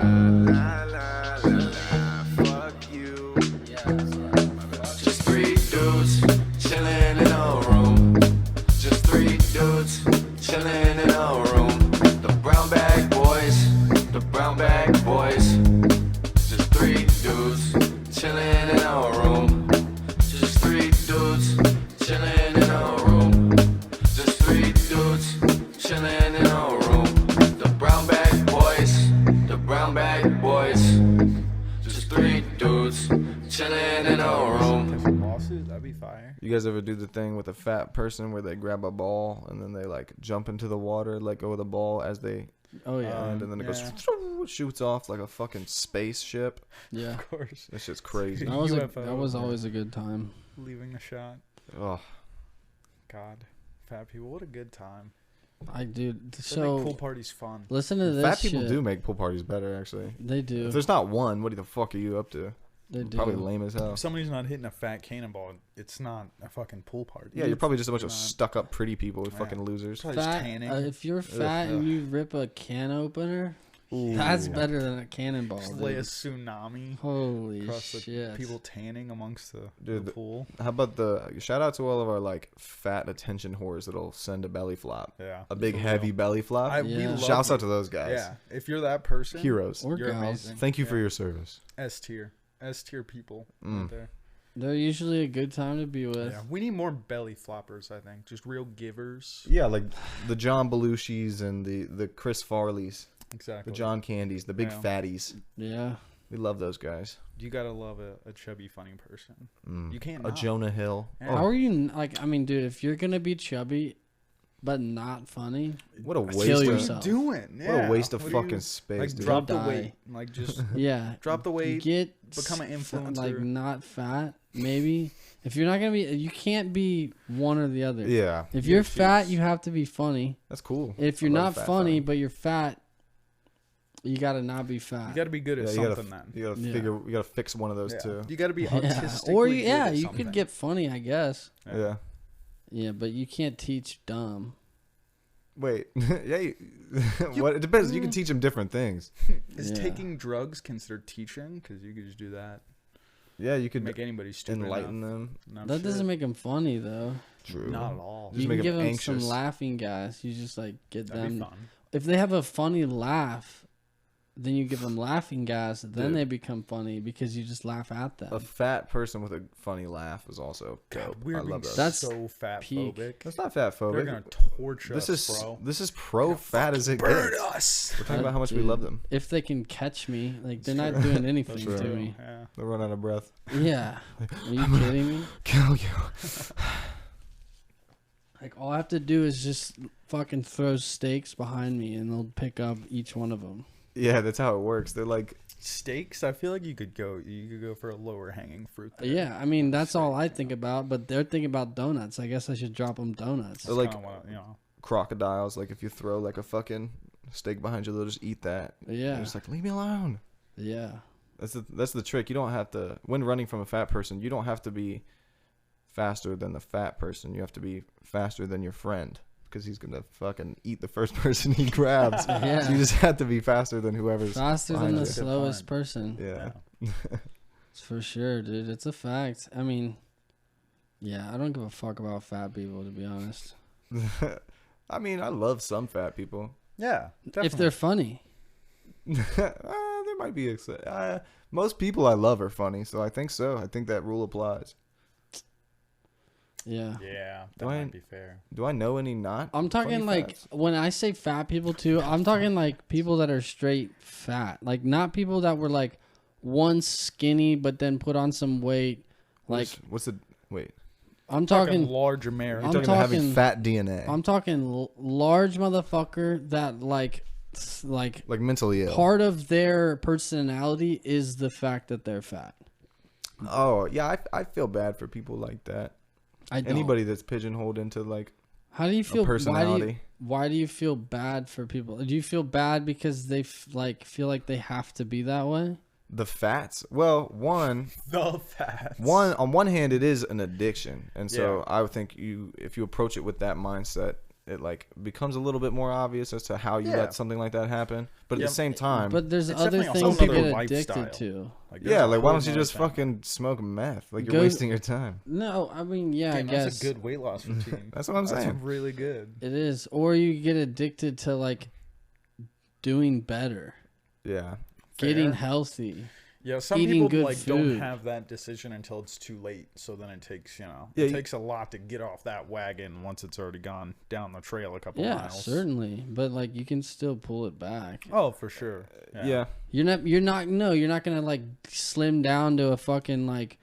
La la la la, fuck you. Just three dudes chilling in a room. Just three dudes chilling in a room. The brown bag boys, the brown bag boys. Just three dudes chilling in a room. Just three dudes chilling in a room. Just three dudes chilling in a room. The brown bag boys, the brown bag boys. Just three dudes chilling in a room. Lawsuit, that'd be fire. You guys ever do the thing with a fat person where they grab a ball and then they like jump into the water, let go of the ball as they Oh yeah. land, and then it goes shoots off like a fucking spaceship. Yeah. Of course. That shit's crazy. That was UFO, always a good time. Leaving the shot. Oh, God. Fat people, what a good time. I do. I So think pool party's fun. listen to this. fat people shit. do make pool parties better, actually. They If do. there's not one, what the fuck are you up to? They do. Probably lame as hell. If somebody's not hitting a fat cannonball, it's not a fucking pool party. Yeah, you're probably just a bunch of Not- stuck-up pretty people, Yeah. fucking losers. Probably just Fat, tanning. if you're fat and you rip a can opener, that's better than a cannonball. Just lay a Dude. tsunami Holy across the shit! people tanning amongst the Dude, pool. How about shout out to all of our like fat attention whores that'll send a belly flop, Yeah. a big For heavy real. belly flop. We Yeah. love Shouts you. out to those guys. Yeah. If you're that person, Heroes. Or you're gals. amazing. Thank you for Yeah. your service. S tier. S tier people Mm. right there. They're usually a good time to be with. Yeah. We need more belly floppers, I think. Just real givers. Yeah, like the John Belushis and the Chris Farleys, Exactly. the John Candies, the big Yeah. fatties. Yeah. We love those guys. You gotta love a chubby, funny person. Mm. You can't A not. Jonah Hill. Yeah. How are you? Like, I mean, dude, if you're gonna be chubby, but not funny, What a What waste Kill of yourself. are you doing? what Yeah. a waste of What do you- fucking space, Like dude. drop the Die. weight. Like just yeah, drop the weight. get become an influencer. like not fat, maybe. If you're not gonna be, you can't be one or the other. Yeah, If Yeah, you're fat, jeez. you have to be funny. that's cool. If you're I love not fat funny, fun. but you're fat, you gotta not be fat. You gotta be good at Yeah, something then. you gotta Yeah. You gotta fix one of those Yeah. too. You gotta be yeah. artistically Or good yeah, at you something. could get funny, I guess. Yeah. Yeah, but you can't teach dumb. Wait. Yeah. What? It depends. You can teach them different things. Is Yeah. taking drugs considered teaching? Because you could just do that. Yeah, you could Make anybody stupid enlighten enough. them. No That shit. doesn't make them funny though. True. Not at all. Just You make can 'em give them anxious. some laughing gas. You just like get That'd be them. fun. If they have a funny laugh, then you give them laughing gas. Then Dude. they become funny because you just laugh at them. A fat person with a funny laugh is also God, dope. we're I being love those. That's so fat peak. phobic. That's not fat They're phobic. gonna torch This us, is bro. this is pro fat as it Burn gets. us. We're talking about how much we Dude, love them. If they can catch me, like they're not true. doing anything That's to true. me. Yeah. They run out of breath. Yeah. Are you kidding me? Kill you. Like all I have to do is just fucking throw stakes behind me, and they'll pick up each one of them. Yeah, that's how it works. They're like, Steaks. I feel like you could go for a lower hanging fruit. There. Yeah, I mean that's all I think about. But they're thinking about donuts. I guess I should drop them donuts. they're like Kinda wanna, you know. crocodiles. Like if you throw like a fucking steak behind you, they'll just eat that. Yeah, They're just like, leave me alone. yeah. That's the trick. You don't have to, when running from a fat person, you don't have to be faster than the fat person. You have to be faster than your friend because he's gonna fucking eat the first person he grabs. Yeah. So you just have to be faster than whoever's Faster than behind the you. Good slowest point. person. Yeah. It's for sure, dude. It's a fact. I mean, yeah, I don't give a fuck about fat people, to be honest. I mean, I love some fat people. Yeah. Definitely. If they're funny. There might be most people I love are funny, so I think so. I think that rule applies. Yeah. Yeah. That Do I- might be fair. Do I know any not? I'm talking funny like fats? when I say fat people too, I'm talking like people that are straight fat. Like not people that were like once skinny but then put on some weight. Like what's the wait? I'm Talking talking large American. I'm You're talking about having talking- fat DNA, I'm talking large motherfucker that like like mentally ill. part of their personality is the fact that they're fat. Oh yeah, I feel bad for people like that. I don't. Anybody that's pigeonholed into like How do you feel? personality. Why do you feel bad for people? Do you feel bad because they feel like they have to be that way? the fats. Well, The fats. on one hand, it is an addiction, and so I would think if you approach it with that mindset, it like becomes a little bit more obvious as to how you let something like that happen. But at the same time, But there's It's other definitely things to also get another addicted lifestyle. to. Like, yeah, there's a like why whole don't you nother just thing. fucking smoke meth? Like you're Go- wasting your time. No, I mean, yeah, I Damn, guess that's a good weight loss routine. That's what I'm saying. That's really good. it is. Or you get addicted to like doing better, Yeah. getting Fair. healthy. Yeah, some Eating people good like don't food. have that decision until it's too late. So then it takes, Yeah, it you- takes a lot to get off that wagon once it's already gone down the trail a couple Yeah, miles. certainly. But like you can still pull it back. Oh, for sure. Yeah. You're not gonna like slim down to a fucking like,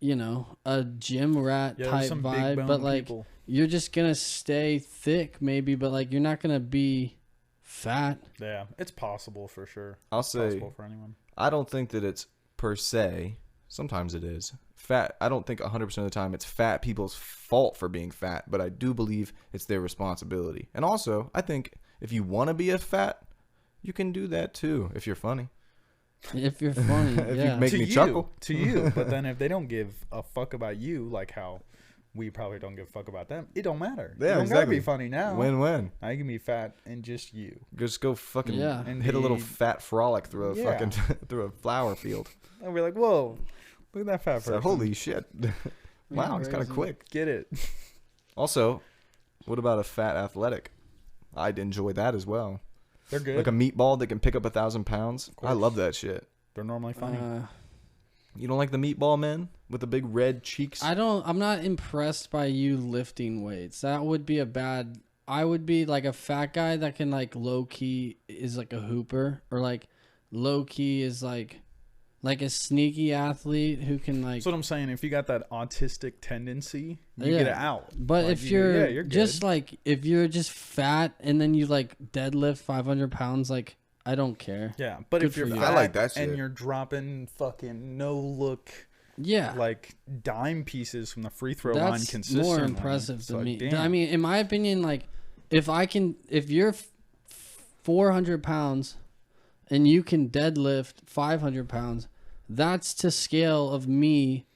a gym rat Yeah, there's type some big vibe. bone But like people. you're just gonna stay thick maybe, but like you're not gonna be fat. Yeah, it's possible for sure. I'll It's say possible for anyone. I don't think that it's per se. Sometimes it is fat. I don't think 100% of the time it's fat people's fault for being fat, but I do believe it's their responsibility. And also, I think if you want to be a fat, you can do that too if you're funny. If you're funny, If you yeah. make to me you, chuckle. to you. But then if they don't give a fuck about you, like how we probably don't give a fuck about them, it don't matter. Yeah, you don't exactly. gotta be funny now. Win-win. I can be fat and just you. Just go fucking Yeah. hit a little Indeed. fat frolic through a Yeah. fucking through a flower field. And we're like, whoa, look at that fat So, person. holy shit! Wow, it's kind of crazy. quick. Get it? Also, what about a fat athletic? I'd enjoy that as well. They're good. Like a meatball that can pick up 1,000 pounds. I course. love that shit. They're normally funny. You don't like the meatball men with the big red cheeks? I'm not impressed by you lifting weights. That would be I would be like a fat guy that can like low key is like a hooper, or like low key is like a sneaky athlete who can like. That's what I'm saying. If you got that autistic tendency, you Yeah. get it out. But Like, if you- you're, yeah, you're just good. like if you're just fat and then you like deadlift 500 pounds, like I don't care. Yeah, but Good if you're for you. fat I like that shit. and you're dropping fucking no look Yeah, like dime pieces from the free throw line that's consistently, more impressive it's to like, me. damn. I mean, in my opinion, like if you're 400 pounds and you can deadlift 500 pounds, that's to scale of me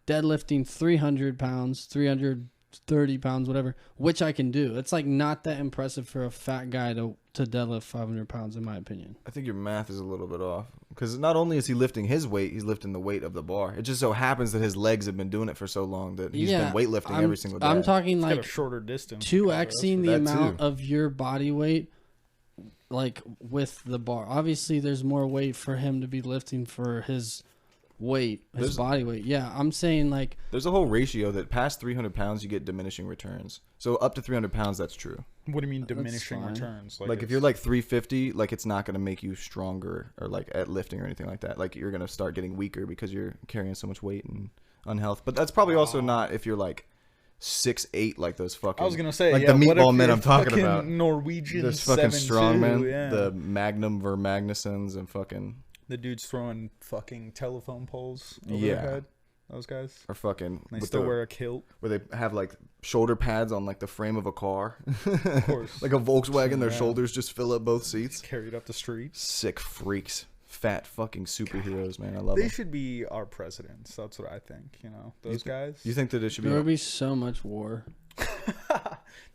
deadlifting 300 pounds, 330 pounds, whatever, which I can do. It's like not that impressive for a fat guy to deadlift 500 pounds, in my opinion. I think your math is a little bit off. Because not only is he lifting his weight, he's lifting the weight of the bar. It just so happens that his legs have been doing it for so long that he's been weightlifting every single day. I'm talking It's got a like shorter distance. 2xing the That amount too. of your body weight, like with the bar. Obviously, there's more weight for him to be lifting for his weight, his There's- body weight. Yeah, I'm saying like There's a whole ratio that past 300 pounds, you get diminishing returns. So up to 300 pounds, that's true. What do you mean diminishing fine. returns? Like if you're like 350, like it's not going to make you stronger or like at lifting or anything like that. Like you're going to start getting weaker because you're carrying so much weight and unhealth. But that's probably also not if you're like 6'8", like those fucking. I was gonna say, like yeah, the what meatball if men you're I'm talking fucking about. Norwegian Those fucking 7'2", strong men, yeah. the Magnum Vermagnussons and fucking The dudes throwing fucking telephone poles over Yeah. their head. Those guys. or fucking They with still the- wear a kilt. where they have like shoulder pads on like the frame of a car. Of course. Like a Volkswagen, their Yeah. shoulders just fill up both seats. Carried up the street. Sick freaks. Fat fucking superheroes, man. I love They them. should be our presidents. That's what I think. Those guys. You think that it should be there would be so much war.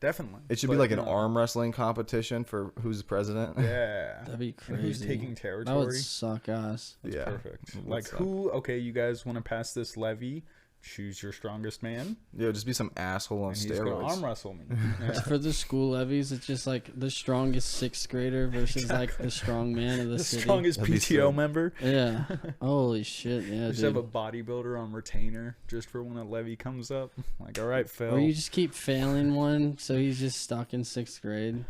Definitely. it should be But, like an you know, arm wrestling competition for who's president? Yeah. That'd be And who's crazy. taking That would territory? suck ass. That's Yeah. perfect. It would Like suck. who? Okay, you guys want to pass this levy? Choose your strongest man, Yeah, just be some asshole on and he's gonna arm steroids. wrestle me. Yeah. For the school levies, it's just like the strongest sixth grader versus like the strong man of the, The city. strongest That'd be PTO sick. member. Yeah. Holy shit. Yeah, Just dude. have a bodybuilder on retainer just for when a levy comes up. Like, all right, Phil. Or you just keep failing one, so he's just stuck in sixth grade.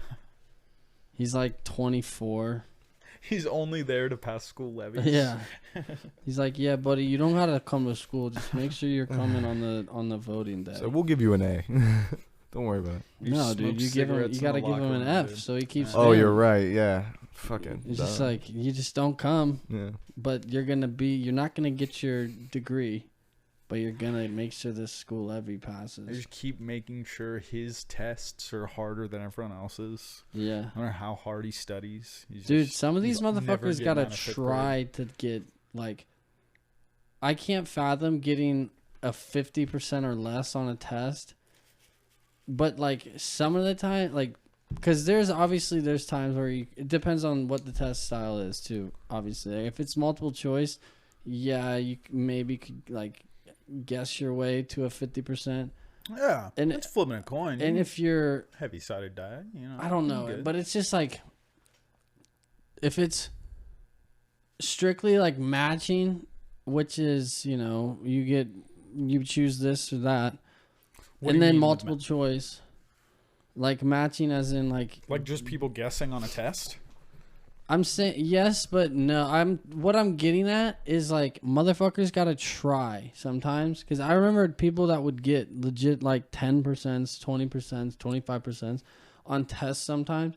He's like 24. He's only there to pass school levies. Yeah. He's like, yeah, buddy, you don't gotta come to school. Just make sure you're coming on the voting day. So we'll give you an A. Don't worry about it. You No, smoke dude, you cigarettes in gotta the give him locker an room, F, dude. so he keeps. Oh, failing. you're right. Yeah. Fucking. It's just dumb. like you just don't come, Yeah. but you're not gonna get your degree, but you're gonna make sure this school levy I passes. just keep making sure his tests are harder than everyone else's. Yeah, No matter how hard he studies. He's dude, just- some of these he's never motherfuckers getting gotta out of fifth grade. try to get like. I can't fathom getting a 50% or less on a test but like some of the time, like, because there's times where it depends on what the test style is too. Obviously, like, if it's multiple choice, yeah, you maybe could like guess your way to a 50%. Yeah, And it's flipping a coin. And if you're heavy-sided die, I don't know, good. but it's just like if it's strictly like matching, which is you choose this or that, What do and you then mean with multiple choice, like matching as in like just people guessing on a test. I'm saying yes, but no. What I'm getting at is like motherfuckers gotta try sometimes, because I remember people that would get legit like 10%, 20%, 25% on tests sometimes,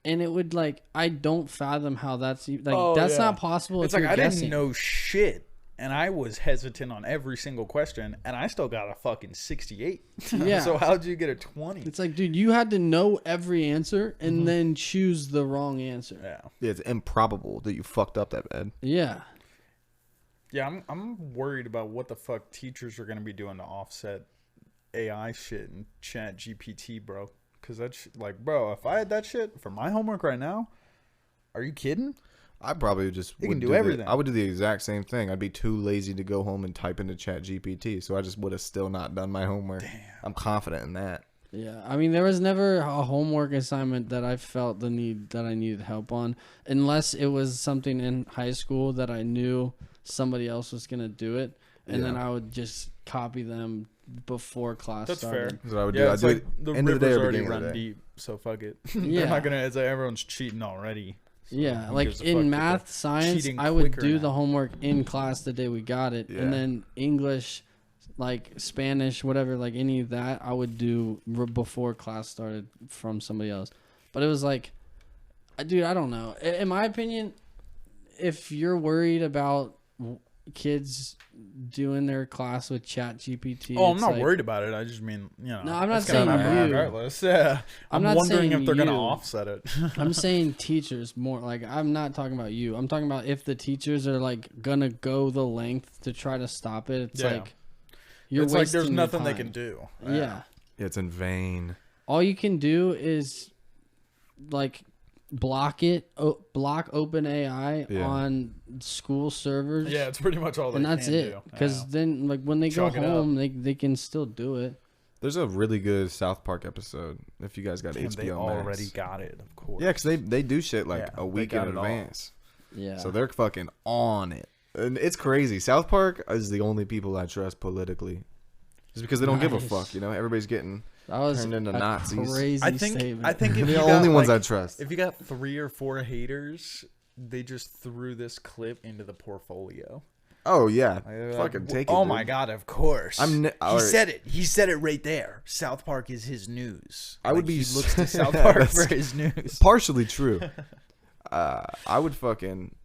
and it would like I don't fathom how that's like that's not possible. It's if like you're I guessing. didn't know shit, and I was hesitant on every single question, and I still got a fucking 68. Yeah. So how'd you get a 20? It's like, dude, you had to know every answer and then choose the wrong answer. Yeah. Yeah, it's improbable that you fucked up that bad. Yeah. Yeah, I'm worried about what the fuck teachers are gonna be doing to offset AI shit and Chat GPT, bro. Because that's like, bro, if I had that shit for my homework right now, are you kidding? I probably just It can would do everything. I would do the exact same thing. I'd be too lazy to go home and type into Chat GPT, so I just would have still not done my homework. Damn. I'm confident in that. Yeah. I mean, there was never a homework assignment that I felt the need that I needed help on, unless it was something in high school that I knew somebody else was going to do it. And then I would just copy them before class That's started. fair. That's what I would Yeah, do. it's I'd do like it the end of the day river's or already beginning of run the day. deep, so fuck it. Yeah. They're not gonna. It's like everyone's cheating already. So Yeah, who like gives a fuck in if math, they're science, cheating I would quicker do now? the homework in class the day we got it, Yeah. and then English, like Spanish, whatever, like any of that, I would do before class started from somebody else. But it was like, dude, I don't know. In my opinion, if you're worried about kids doing their class with Chat GPT, Oh, I'm it's not like- worried about it. I just mean, No, I'm not it's gonna saying happen you. regardless. Yeah, I'm not wondering saying if they're gonna you. offset it. I'm saying teachers more. Like, I'm not talking about you. I'm talking about if the teachers are like gonna go the length to try to stop it. It's Yeah. like you're It's like wasting there's your nothing they time. can do. Yeah. Yeah, it's in vain. All you can do is like block OpenAI Yeah. on school servers. Yeah, it's pretty much all they and that's can it. do. Because Yeah. then, like when they Chalk go it up. home, they can still do it. There's a really good South Park episode if you guys got Damn, HBO they Max. already got it, of course. Yeah, because they do shit like Yeah, a they week got in it all. advance. Yeah. So they're fucking on it. And it's crazy. South Park is the only people I trust politically. Just because they don't give a Nice. fuck, you know? Everybody's getting that was turned into a Nazis. crazy I think statement. if the you got, only ones I like, trust. if you got 3 or 4 haters, they just threw this clip into the portfolio. Oh yeah, They're fucking like, take it. Oh dude. my god, of course. He said it. He said it right there. South Park is his news. I would Like, be he s- looks to South Park That's for his news. partially true. I would fucking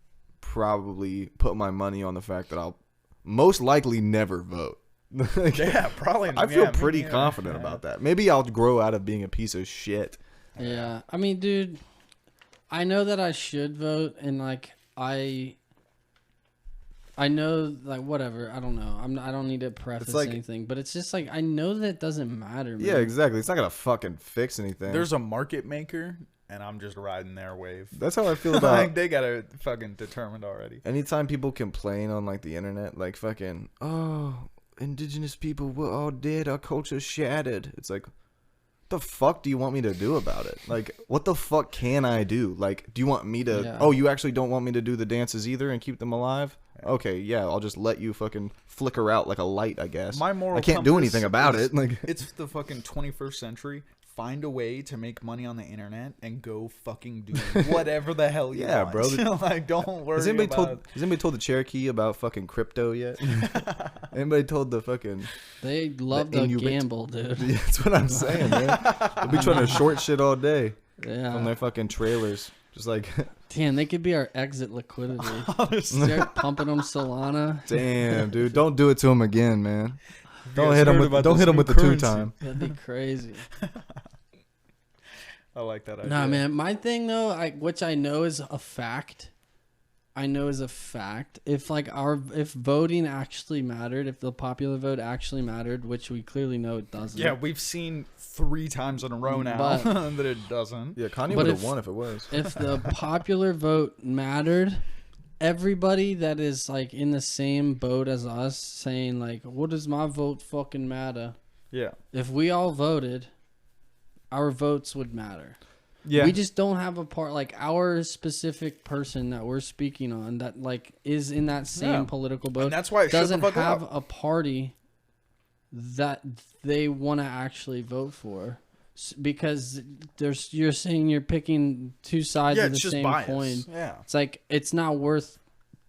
probably put my money on the fact that I'll most likely never vote. Like, Yeah, probably. I feel me pretty neither. confident Yeah. about that. Maybe I'll grow out of being a piece of shit. Yeah, I mean, dude, I know that I should vote, and like I know, like whatever. I don't know. I don't need to preface like- anything, but it's just like I know that it doesn't matter, man. Yeah, exactly. It's not gonna fucking fix anything. There's a market maker, and I'm just riding their wave. That's how I feel Like, about they got it fucking determined already. anytime people complain on like the internet, like fucking, oh, indigenous people were all dead, our culture shattered. It's like, what the fuck do you want me to do about it? Like, what the fuck can I do? Like, do you want me to? Yeah. Oh, you actually don't want me to do the dances either and keep them alive? Okay, yeah, I'll just let you fucking flicker out like a light, I guess. My moral I can't do compass anything about is- it. Like, It's the fucking 21st century. Find a way to make money on the internet and go fucking do whatever the hell you Yeah, want. bro. Like, don't worry has anybody about told the Cherokee about fucking crypto yet? Anybody told the fucking? They love The to Inuit. gamble, dude. Yeah, that's what I'm saying, man. They'll be trying to short shit all day from Yeah. their fucking trailers. Just like, Damn, they could be our exit liquidity. Honestly. Start pumping them Solana. damn, dude, don't do it to him again, man. Don't guys hit him heard with about don't this hit him new with the currency? 2-time. That'd be crazy. I like that idea. Nah, man. My thing though, which I know is a fact, I know is a fact. If if voting actually mattered, if the popular vote actually mattered, which we clearly know it doesn't. Yeah, we've seen 3 times in a row now But- that it doesn't. Yeah, Kanye But would have if- won if it was. If the popular vote mattered, everybody that is like in the same boat as us saying like, what does my vote fucking matter? Yeah. If we all voted, our votes would matter. Yeah. We just don't have a part like our specific person that we're speaking on that like is in that same Yeah. political boat. And that's why it shut the doesn't fuck have up. a party that they want to actually vote for. Because you're saying you're picking two sides Yeah, of the it's just same bias. coin. Yeah. It's like it's not worth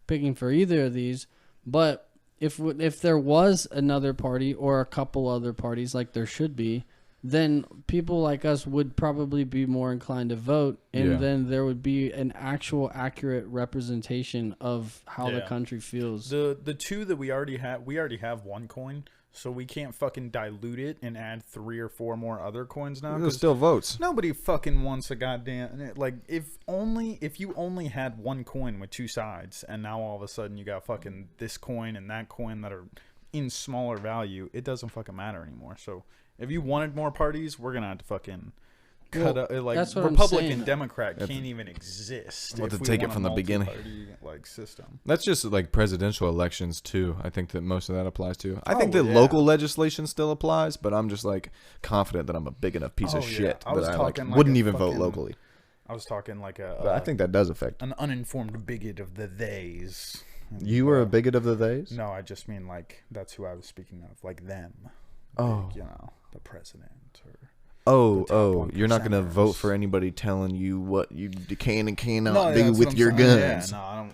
picking for either of these. But if there was another party or a couple other parties like there should be, then people like us would probably be more inclined to vote, and Yeah. then there would be an actual accurate representation of how the Yeah. country feels. The 2 that we already have 1 coin, so we can't fucking dilute it and add 3 or 4 more other coins now. It 'cause still votes. nobody fucking wants a goddamn like if you only had 1 coin with 2 sides, and now all of a sudden you got fucking this coin and that coin that are in smaller value, it doesn't fucking matter anymore. So if you wanted more parties, we're gonna have to fucking cut Well, out. Like that's what I'm Republican, saying. Democrat can't even exist. We'll have if to we take it want a from the beginning. multi-party, like system. That's just like presidential elections too. I think that most of that applies to. I think Oh, that yeah. local legislation still applies, but I'm just like confident that I'm a big enough piece of Oh, yeah. shit I was that I like talking like wouldn't a even vote fucking- locally. I was talking like But I think that does affect. an uninformed bigot of the theys. You were a bigot of the theys? No, I just mean like that's who I was speaking of, like them. Oh. Like, you know, the president or Oh, the top oh, you're not gonna 1%ers. vote for anybody telling you what you can and cannot No, do that's with what I'm your saying. guns. Yeah, no,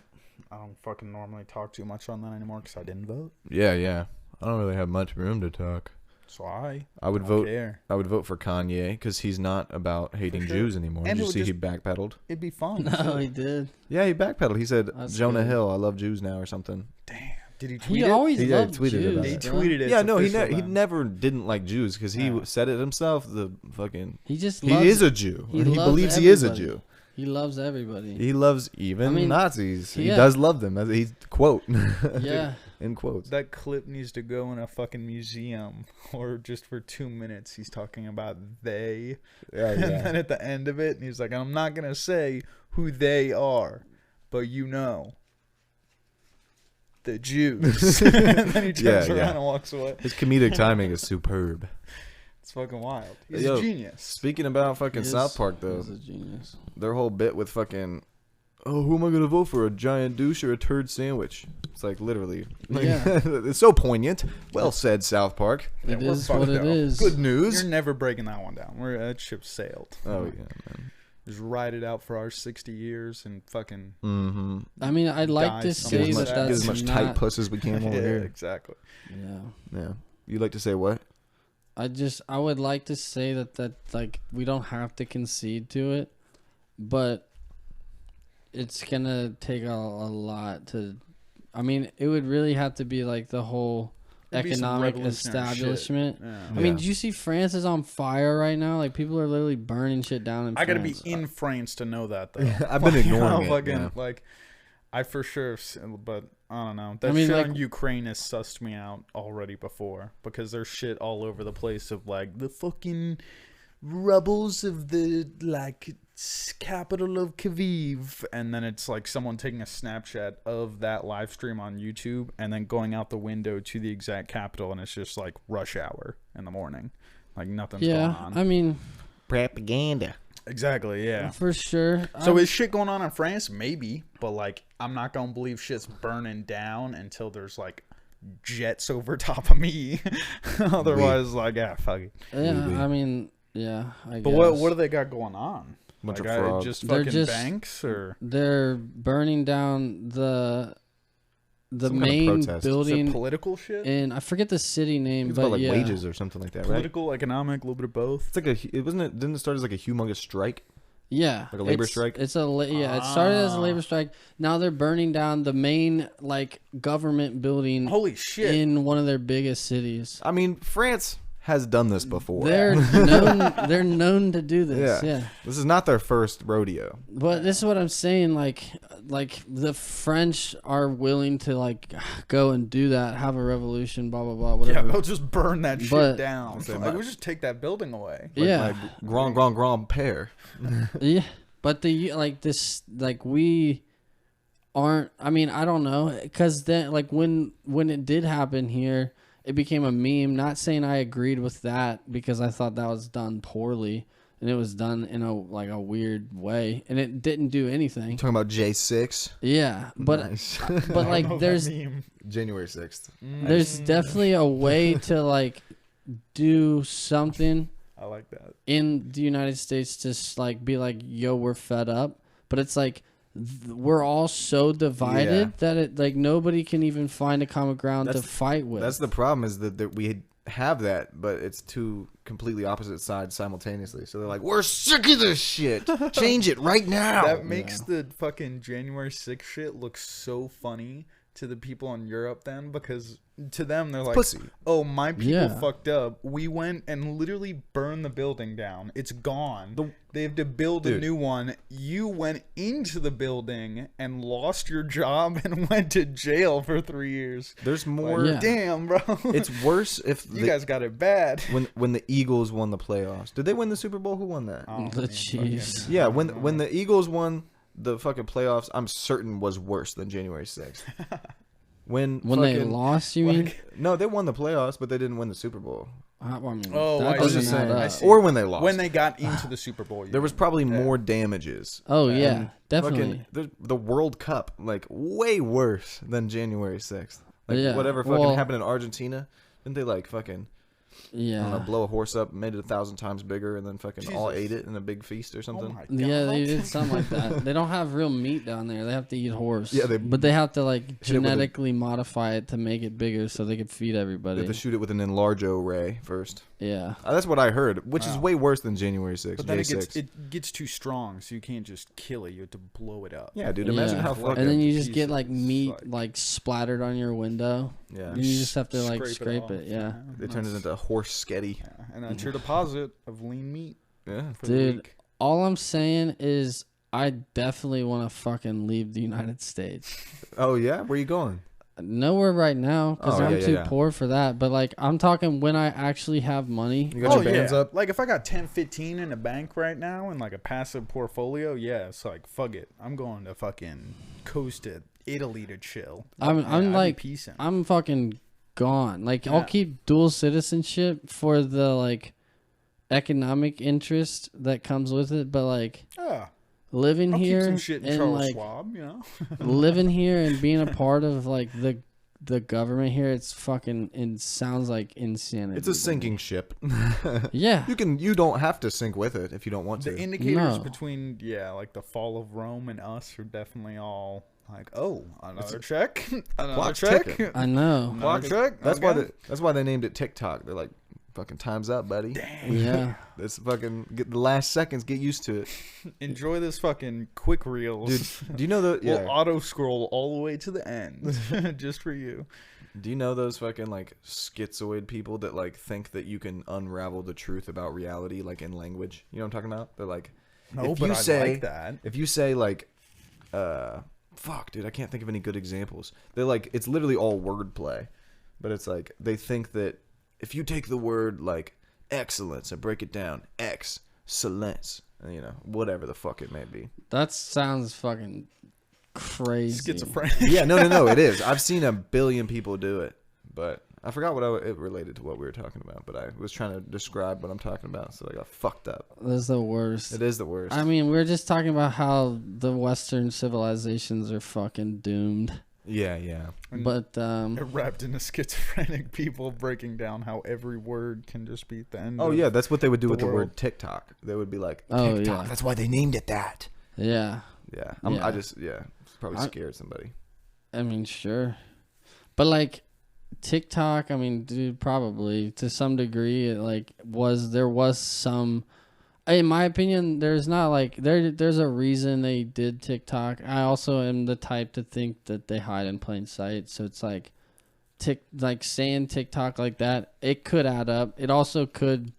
I don't fucking normally talk too much on that anymore because I didn't vote. Yeah, yeah. I don't really have much room to talk. So I would don't vote. care. I would vote for Kanye because he's not about hating sure. Jews anymore. And Did it you would see he just- backpedaled? It'd be fun. No, too. he did. Yeah, he backpedaled. He said, That's "Jonah good. Hill, I love Jews now" or something. Damn. Did he tweet He it? always He loved tweeted Jews. about He it. bro. tweeted it. Yeah, no, he official he then. never didn't like Jews because he Yeah. said it himself. The fucking He just he loves, is a Jew. he and he loves believes he is a everybody. Jew. He loves everybody. He loves even I mean, Nazis. He yeah. does love them. He's quote Yeah. in quotes. That clip needs to go in a fucking museum, or just for 2 minutes he's talking about they, Yeah, and yeah. then at the end of it, he's like, "I'm not gonna say who they are, but you know, the Jews." And then he turns Yeah, around yeah. and walks away. His comedic timing is superb. It's fucking wild. He's Yo, a genius. Speaking about fucking He is- South Park though, He's a genius. their whole bit with fucking, oh, who am I gonna vote for? A giant douche or a turd sandwich? It's like literally, like, Yeah. it's so poignant. Well said, South Park. Yeah, It we're is what fucked it up. is. Good news. You're never breaking that one down. That ship sailed. Oh yeah, man. Just ride it out for our 60 years and fucking. Mm-hmm. I mean, I'd like Die to some Get say as way. much, that get that's as much not. tight puss as we can over Yeah, here. exactly. Yeah. Yeah. You like to say what? I would like to say that like we don't have to concede to it, but it's gonna take a lot to. I mean, it would really have to be like the whole It'd be some economic revolutionary shit. establishment. Yeah. I mean, do you see France is on fire right now? Like people are literally burning shit down in I gotta be France. in France to know that though. I've been Like, you ignoring know, it, fucking, yeah. like, I for sure, but I don't know. That I mean, shit like- on Ukraine has sussed me out already before because there's shit all over the place of like the fucking rebels of the like capital of Kyiv, and then it's like someone taking a Snapchat of that live stream on YouTube and then going out the window to the exact capital, and it's just like rush hour in the morning, like nothing's going Yeah, on. I mean, Propaganda. Exactly, yeah. for sure. So is shit going on in France? Maybe, but like I'm not gonna believe shit's burning down until there's like jets over top of me. Otherwise, like fuck it. yeah, Maybe. I mean, yeah. I But guess. what do they got going on? Bunch Like, of frauds. just They're fucking just- banks or They're burning down the Some kind of main protest. is it building political shit? in I forget the city name, It's but about like yeah. wages or something like that, right? Political, economic, a little bit of both. It's like it wasn't it. Didn't it start as like a humongous strike? Yeah, Like a labor it's- strike? It's it started as a Ah. labor strike. Now they're burning down the main like government building Holy shit! in one of their biggest cities. I mean, France has done this before. They're known to do this. Yeah. This is not their first rodeo. But this is what I'm saying. Like the French are willing to like go and do that, have a revolution, blah blah blah, whatever. Yeah, they'll just burn that But- shit down. Say Like, my- we'll just take that building away. Yeah. Like grand pair. Yeah, but we aren't. I mean, I don't know, because then like when it did happen here, it became a meme. Not saying I agreed with that because I thought that was done poorly and it was done in a weird way and it didn't do anything. Talking about J6. Yeah, but Nice. but like there's January 6th. there's definitely a way to like do something I like that. in the United States to like be like, yo, we're fed up. But it's like we're all so divided that it like nobody can even find a common ground to fight with. That's the problem, is that we have that, but it's two completely opposite sides simultaneously. So they're like, we're sick of this shit. Change it right now. That makes the fucking January 6th shit look so funny to the people in Europe then, because to them they're like, pussy. oh, my people Yeah. fucked up. We went and literally burned the building down. It's gone. They have to build a new one. You went into the building and lost your job and went to jail for 3 years. There's more. Yeah. Damn, bro. It's worse if You guys got it bad. when the Eagles won the playoffs. Did they win the Super Bowl? Who won that? Oh, The man, Chiefs. fucking- Yeah, when the Eagles won the fucking playoffs, I'm certain was worse than January 6th. When they fucking- lost, you mean? No, they won the playoffs, but they didn't win the Super Bowl. I mean, Oh, that I was doesn't just add saying. I up. see. Or when they lost. when they got into the Super Bowl. There was probably more damages. Oh And yeah, definitely. fucking the World Cup, like way worse than January 6th. Like Yeah, whatever fucking well- happened in Argentina, didn't they like fucking I don't know, Yeah, blow a horse up, made it 1,000 times bigger, and then fucking all Jesus. ate it in a big feast or Oh something? my yeah, they God. did something like that. They don't have real meat down there. They have to eat horse. Yeah, but they have to like with a- genetically modify it to make it bigger so they could feed They everybody. have to shoot it with an enlargo ray first. Yeah, That's what I heard, which is Wow. way worse than January 6th. But then J6. it gets too strong, so you can't just kill it. You have to blow it up. Yeah, dude. Imagine Yeah. how And fucking. and then you just get Jesus, like meat like- like splattered on your window. yeah. And you just have to like Scrape scrape off. it. Yeah, They turned it into horse sketty. Yeah, and that's your deposit of lean meat Yeah. for the dude. week. All I'm saying is I definitely want to fucking leave the United States. Oh yeah, where you going? Nowhere right now because Oh, I'm yeah, too yeah. poor for that. But like I'm talking when I actually have money. You got your bands up. Like if I got 10, 15 in the bank right now and like a passive portfolio, yeah, it's like fuck it. I'm going to fucking coast to Italy to chill. I'm Yeah, I'd be like peacing. I'm fucking gone. Like I'll Yeah. keep dual citizenship for the like economic interest that comes with it, but like Yeah, living I'll keep here some shit in and Charles like Schwab, you know. living here and being a part of like the government here, it's fucking it sounds like insanity. It's a to me. sinking ship. Yeah. You don't have to sink with it if you don't want The to. indicators No. between like the fall of Rome and us are definitely all like, oh, another check, another Clock's check, ticking. I know. another check. That's okay. why they named it TikTok. They're like, fucking time's up, buddy. Yeah. This fucking get the last seconds. Get used to it, Enjoy this fucking quick reels. dude. Do you know the We'll auto scroll all the way to the end just for you. Do you know those fucking like schizoid people that like think that you can unravel the truth about reality like in language? You know what I'm talking about? They're like, No, if but you I say like that. if you say like, fuck, dude, I can't think of any good examples. They're like, it's literally all wordplay, but it's like they think that if you take the word like excellence and break it down, excellence, you know, whatever the fuck it may be. That sounds fucking crazy. Schizophrenic. Yeah, no, it is. I've seen a billion people do it, but I forgot what it related to what we were talking about. But I was trying to describe what I'm talking about, so I got fucked up. That's the worst. It is the worst. I mean, we were just talking about how the Western civilizations are fucking doomed. yeah. And But they're wrapped into schizophrenic people breaking down how every word can just be at the end. Oh of- yeah, that's what they would do the with the world. word TikTok. They would be like, Oh, TikTok. yeah. That's why they named it that. yeah, Yeah, Yeah. I just probably I- scared somebody. I mean, sure. But like TikTok, I mean, dude, probably to some degree, it like there was some. In my opinion, there's not like there's a reason they did TikTok. I also am the type to think that they hide in plain sight. So it's like like saying TikTok like that, it could add up. It also could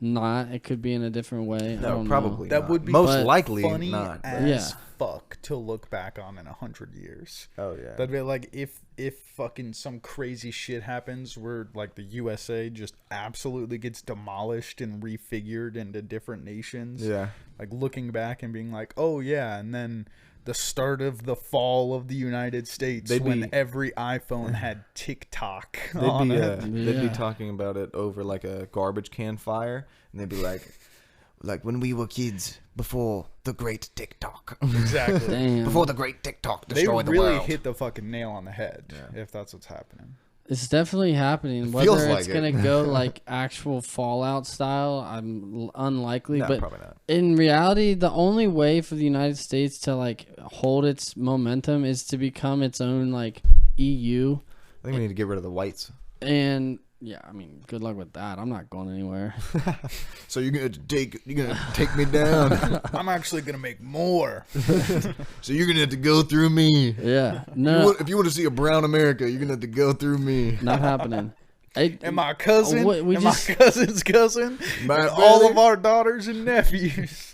not. It could be in a different way. I No, don't probably That not. would be most likely funny not. but- as Yeah. fuck to look back on in 100 years. Oh yeah. That'd be like if fucking some crazy shit happens where like the USA just absolutely gets demolished and refigured into different nations. Yeah. Like looking back and being like, oh yeah, and then the start of the fall of the United States when every iPhone had TikTok on They'd it. be they'd be Yeah. talking about it over like a garbage can fire, and they'd be like when we were kids before the great TikTok, Exactly. Damn. before the great TikTok They destroyed the really world. hit the fucking nail on the head if that's what's happening. It's definitely happening. It Whether feels it's like it. gonna go like actual Fallout style, unlikely. No, but probably not. in reality, the only way for the United States to like hold its momentum is to become its own like EU. I think we need to get rid of the whites. And yeah, I mean, good luck with that. I'm not going anywhere. So you're gonna take me down. I'm actually gonna make more. So you're gonna have to go through me. Yeah, no, If you want to see a brown America, you're gonna have to go through me. not happening. And my cousin, We and just- my cousin's cousin, My and all brother. of our daughters and nephews.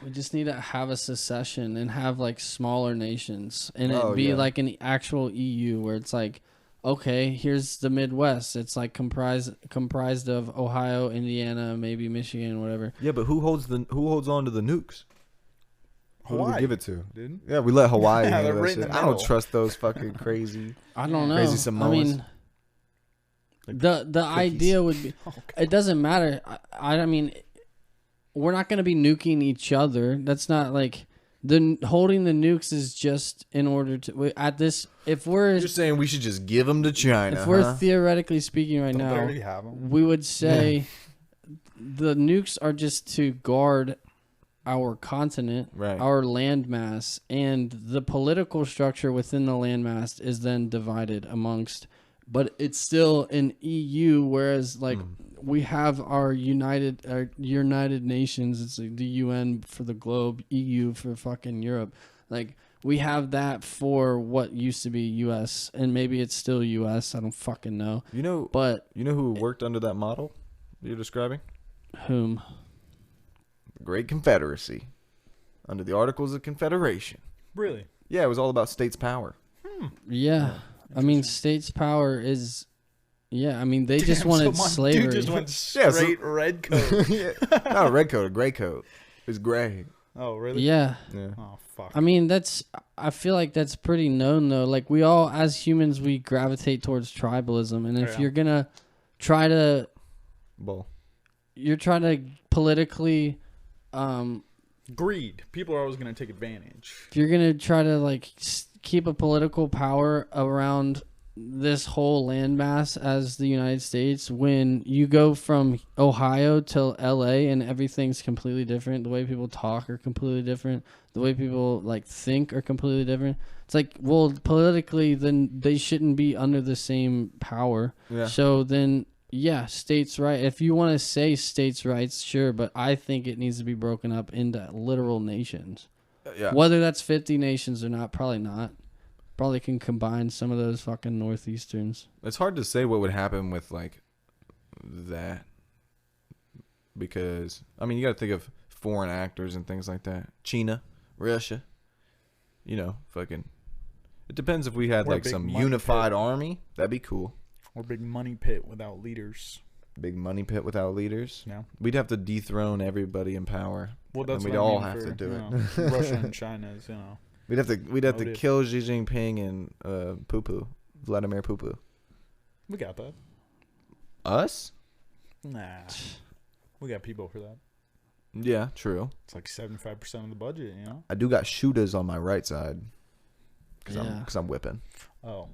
We just need to have a secession and have like smaller nations, and it Oh, be yeah. like an actual EU where it's like, okay, here's the Midwest. It's like comprised of Ohio, Indiana, maybe Michigan, whatever. Yeah, but who holds on to the nukes? Who do we Hawaii, give it to? dude. Yeah, we let Hawaii Yeah, handle they're that right in shit. the I don't middle. trust those fucking crazy. I don't know. Crazy I Samoas. mean, the idea would be, it doesn't matter. I mean, we're not going to be nuking each other. That's not like holding the nukes is just in order to at this. If we're You're saying we should just give them to China? if we're huh? theoretically speaking right Don't they now, already have 'em? we would say the nukes are just to guard our continent, Right. our landmass, and the political structure within the landmass is then divided amongst. But it's still an EU, whereas like we have our United Nations. It's like the UN for the globe, EU for fucking Europe. Like we have that for what used to be US, and maybe it's still US. I don't fucking know. You know But who worked under that model you're describing? whom? The Great Confederacy, under the Articles of Confederation. Really? Yeah, it was all about states' power. Yeah. I mean, states' power is. Yeah, I mean, they just Damn, wanted so my slavery. Dude just went Yeah, so- straight red coat. Yeah, not a red coat, a gray coat. It's gray. Oh, really? Yeah. Yeah. Oh, fuck. I mean, I feel like that's pretty known, though. Like, we all, as humans, we gravitate towards tribalism. And if Yeah. you're going to try to. Bull. You're trying to politically. Greed. People are always going to take advantage. If you're going to try to, like, keep a political power around this whole landmass as the United States, when you go from Ohio to LA and everything's completely different, the way people talk are completely different, the way people like think are completely different. It's like, well, politically, then they shouldn't be under the same power. Yeah. So then, yeah, states' right. If you want to say states' rights, sure, but I think it needs to be broken up into literal nations. Yeah. Whether that's 50 nations or not, probably not. Probably can combine some of those fucking northeasterns. It's hard to say what would happen with like that, because I mean you got to think of foreign actors and things like that. China, Russia, fucking. It depends if we had We're a like big some money unified pit. army. That'd be cool. Or big money pit without leaders. Big money pit without leaders. Yeah. We'd have to dethrone everybody in power. Well, that's and what we'd I all mean have for, to do you it. know, Russia and China is, We'd have to Motive. kill Xi Jinping and Vladimir Poo. we got that. Us? Nah. We got people for that. Yeah, true. It's like 75% of the budget, I do got shooters on my right side. Yeah. Because I'm whipping. Oh.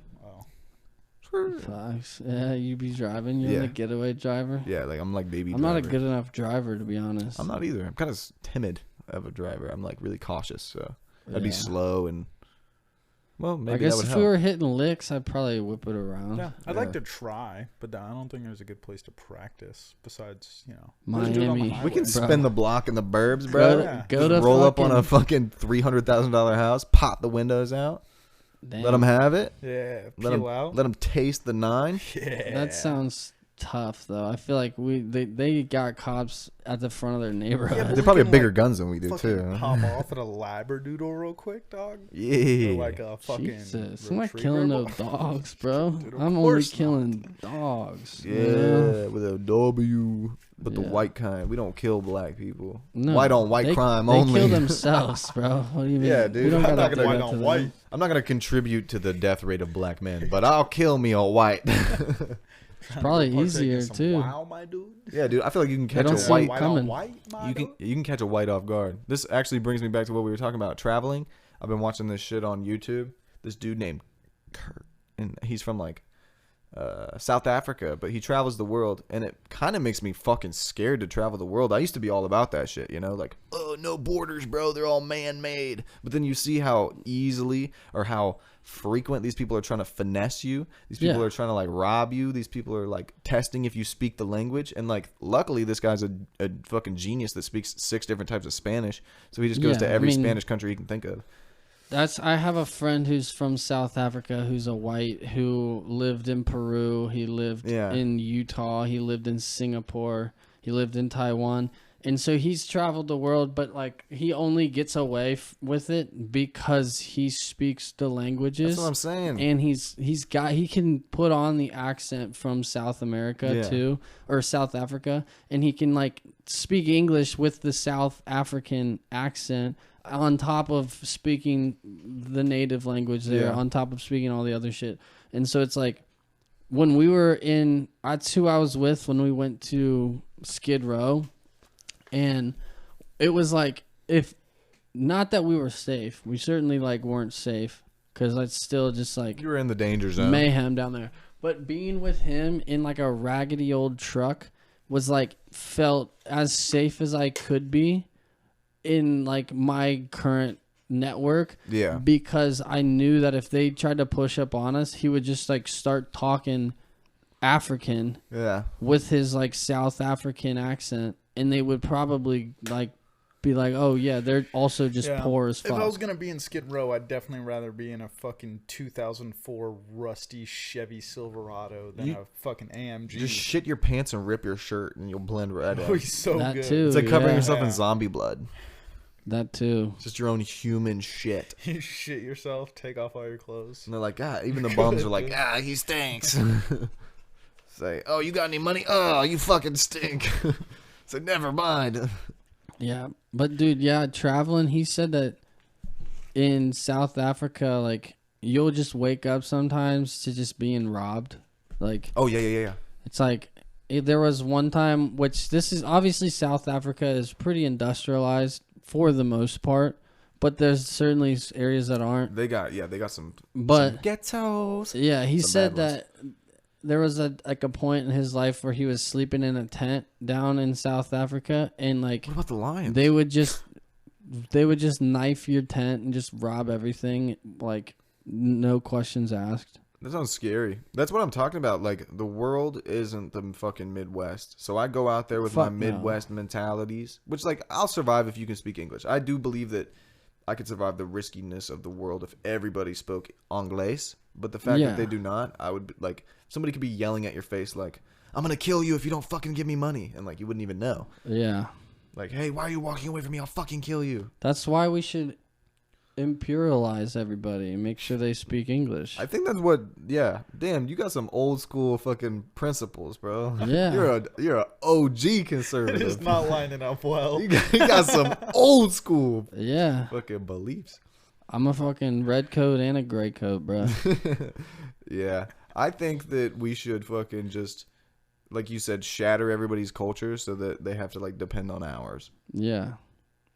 Facts. Yeah, you be driving. You're Yeah. the getaway driver. Yeah, like I'm like baby I'm driver. not a good enough driver, to be honest. I'm not either. I'm kind of timid of a driver. I'm like really cautious, so I'd be Yeah. slow and well, maybe I that guess would if help. we were hitting licks, I'd probably whip it around. Yeah. I'd Yeah. like to try, but I don't think there's a good place to practice besides, just do it on the Miami. highway. We can Bro. spin the block in the burbs, bro. Go to, Yeah. go Just to roll up on a fucking- fucking $300,000 house, pop the windows out. Damn. Let them have it. Yeah, Let peel them out. let them taste the 9. Yeah. That sounds tough, though. I feel like they got cops at the front of their neighborhood. Yeah, They we probably have can, bigger like, guns than we do fucking too. pop off at a labradoodle real quick, dog. Yeah. Or like a fucking Jesus, I'm not retriever. killing no dogs, bro. Dude, of I'm only course not. killing dogs. Yeah, you know? with a W, but the Yeah. white kind. We don't kill black people. No, White on white they, crime they only. kill themselves, bro. What do you mean? Yeah, dude. We don't I'm gotta not do gonna white that on to them. white. I'm not gonna contribute to the death rate of black men, but I'll kill me a white. It's probably Partake in easier some too. Wow, my dude. Yeah, dude. I feel like you can catch don't a see white. White coming. on white, my You dude. can catch a white off guard. This actually brings me back to what we were talking about traveling. I've been watching this shit on YouTube. This dude named Kurt, and he's from like South Africa, but he travels the world, and it kind of makes me fucking scared to travel the world. I used to be all about that shit, you know, like, oh, no borders, bro, they're all man-made. But then you see how easily or how frequent these people are trying to finesse you. These people Yeah. are trying to like rob you. These people are like testing if you speak the language. And like, luckily, this guy's a fucking genius that speaks 6 different types of Spanish, so he just goes Yeah, to I every mean- Spanish country he can think of. I have a friend who's from South Africa who's a white who lived in Peru. He lived Yeah. in Utah. He lived in Singapore. He lived in Taiwan. And so he's traveled the world, but like he only gets away with it because he speaks the languages. That's what I'm saying. And he can put on the accent from South America Yeah. too, or South Africa, and he can like speak English with the South African accent on top of speaking the native language there, Yeah. on top of speaking all the other shit. And so it's like when we were that's who I was with when we went to Skid Row, and it was like, if not that we were safe, we certainly like weren't safe, because that's still just like You were in the danger zone. mayhem down there. But being with him in like a raggedy old truck was like felt as safe as I could be in like my current network, Yeah. because I knew that if they tried to push up on us, he would just like start talking African Yeah. with his like South African accent, and they would probably like be like, oh yeah, they're also just Yeah. poor as If I fuck. was gonna be in Skid Row, I'd definitely rather be in a fucking 2004 rusty Chevy Silverado than You- a fucking AMG. Just shit your pants and rip your shirt, and you'll blend right Oh, in. he's so That good. too. It's like covering Yeah. yourself in Yeah. zombie blood. That too. It's just your own human shit. You shit yourself, take off all your clothes. And they're like, even the bums are like, he stinks. Say, oh, you got any money? Oh, you fucking stink. So never mind. Yeah, but dude, yeah, traveling. He said that in South Africa, like you'll just wake up sometimes to just being robbed. Like Oh, yeah. it's like there was one time, which this is obviously South Africa is pretty industrialized for the most part, but there's certainly areas that aren't. They got some But ghettos. yeah, he Some said bad ones. that there was a point in his life where he was sleeping in a tent down in South Africa, and like What about the lions? they would just knife your tent and just rob everything, like no questions asked. That sounds scary. That's what I'm talking about. Like, the world isn't the fucking Midwest. So I go out there with my Fuck no. Midwest mentalities, which, like, I'll survive if you can speak English. I do believe that I could survive the riskiness of the world if everybody spoke Anglais. But the fact Yeah. that they do not, I would, like, somebody could be yelling at your face, like, I'm going to kill you if you don't fucking give me money. And, like, you wouldn't even know. Yeah, Like, hey, why are you walking away from me? I'll fucking kill you. that's why we should imperialize everybody and make sure they speak English. I think that's what. Yeah, damn, you got some old school fucking principles, bro. Yeah. you're a OG It conservative. is not lining up well. you got some old school Yeah, fucking beliefs. I'm a fucking red coat and a gray coat, bro. Yeah, I think that we should fucking just, like you said, shatter everybody's culture so that they have to like depend on ours. Yeah,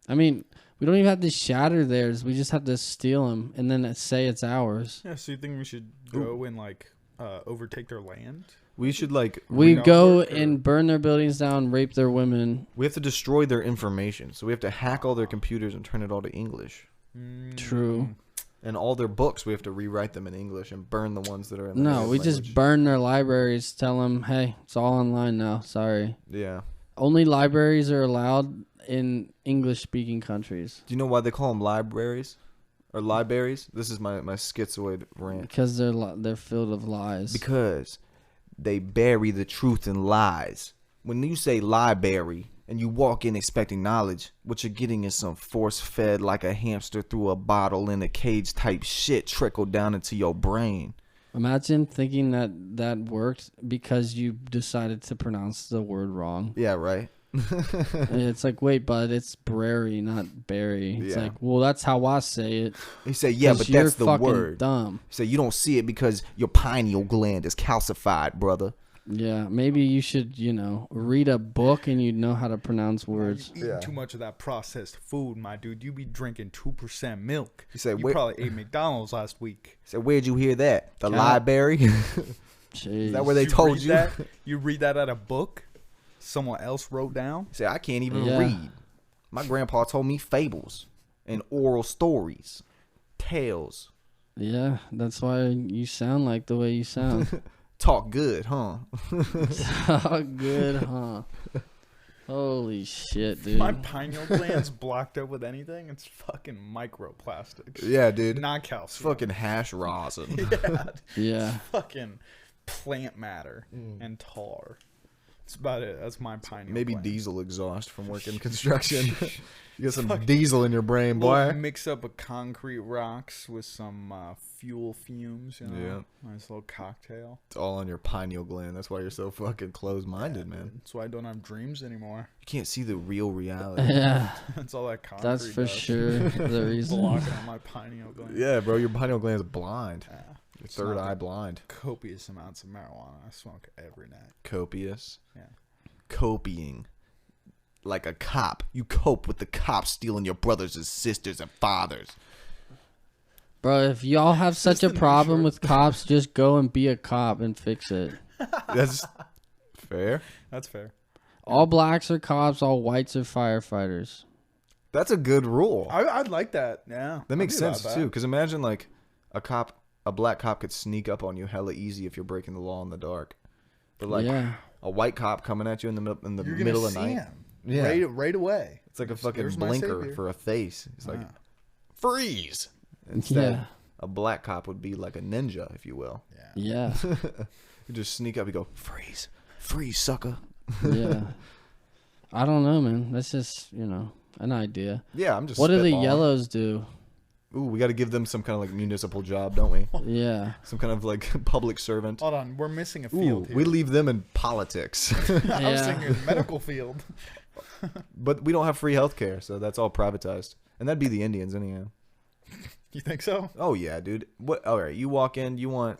I mean, we don't even have to shatter theirs. We just have to steal them and then say it's ours. Yeah, so you think we should go and like overtake their land? We should like We not go work, or- and burn their buildings down, rape their women. we have to destroy their information. So we have to hack all their computers and turn it all to English. True. And all their books, we have to rewrite them in English and burn the ones that are in the No, native we just language. burn their libraries. Tell them, hey, it's all online now. Sorry. Yeah. Only libraries are allowed in English-speaking countries. Do you know why they call them libraries? or libraries. This is my schizoid rant. Because they're filled with lies. Because they bury the truth in lies. When you say library and you walk in expecting knowledge, what you're getting is some force-fed like a hamster through a bottle in a cage type shit trickled down into your brain. Imagine thinking that worked because you decided to pronounce the word wrong. Yeah, right? And it's like, wait, but it's Brary, not Barry. It's Yeah. like, well, that's how I say it. He said, yeah, 'Cause but you're that's the fucking word. dumb. He said, you don't see it because your pineal gland is calcified, brother. Yeah, maybe you should, read a book and you'd know how to pronounce words. You eating too much of that processed food, my dude. You be drinking 2% milk. He said, you probably ate McDonald's last week. He said, where'd you hear that? The Cat. library? Jeez. Is that where they told read you? that? You read that out of a book someone else wrote down? He said, I can't even Yeah. read. My grandpa told me fables and oral stories, tales. Yeah, that's why you sound like the way you sound. Talk good, huh? Good, huh? Holy shit, dude. My pineal gland's blocked up with anything. It's fucking microplastics. Yeah, dude. Not It's calcium. fucking hash rosin. Yeah. Yeah. Fucking plant matter and tar. That's about it. That's my pineal Maybe gland. diesel exhaust from working construction. You got some Fuck. diesel in your brain, Little boy. mix up of concrete rocks with some fuel fumes. You know? Nice little cocktail. It's all on your pineal gland. That's why you're so fucking closed-minded, man. That's why I don't have dreams anymore. You can't see the real reality. Yeah, That's all that concrete that's for does. sure the reason. Blocking out my pineal gland. Yeah, bro, your pineal gland's blind. Yeah. Your third Smoking eye blind. Copious amounts of marijuana. I smoke every night. Copious. Yeah. Copying. Like a cop. You cope with the cops stealing your brothers and sisters and fathers. Bro, if y'all have such a the new problem shirt. with cops, just go and be a cop and fix it. That's fair. That's fair. All blacks are cops, all whites are firefighters. That's a good rule. I'd like that. Yeah. That makes I'd be about sense too. Because imagine like a black cop could sneak up on you hella easy if you're breaking the law in the dark. But like Yeah. a white cop coming at you in the You're gonna middle of the see night. him Yeah. right away. It's like a fucking There's my blinker savior. for a face. It's like Yeah. freeze. Instead, Yeah. a black cop would be like a ninja, if you will. Yeah. You just sneak up and go, freeze, freeze, sucker. Yeah. I don't know, man. That's just, an idea. Yeah, I'm just. What do the spitballing. yellows do? Ooh, we got to give them some kind of like municipal job, don't we? Yeah. Some kind of like public servant. Hold on, we're missing a Ooh, field here. we leave them in politics. I was Yeah. thinking medical field. But we don't have free healthcare, so that's all privatized. And that'd be the Indians anyhow. You think so? Oh yeah, dude. What? All right, you walk in, you want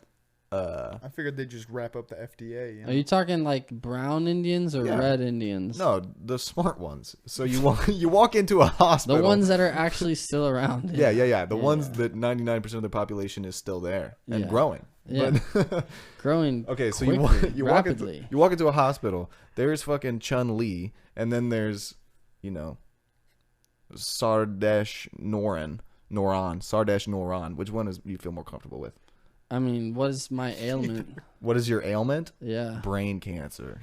I figured they'd just wrap up the FDA. You know? Are you talking like brown Indians or Yeah. red Indians? no, the smart ones. So you walk into a The hospital. ones that are actually still around. Yeah. The Yeah. ones that 99% of the population is still there and Yeah. growing. Yeah. But Growing okay, so quickly, you rapidly. walk into a hospital. There's fucking Chun-Li, and then there's, Sardash Noran. Which one is you feel more comfortable with? I mean, what is my ailment? What is your ailment? Yeah. Brain cancer.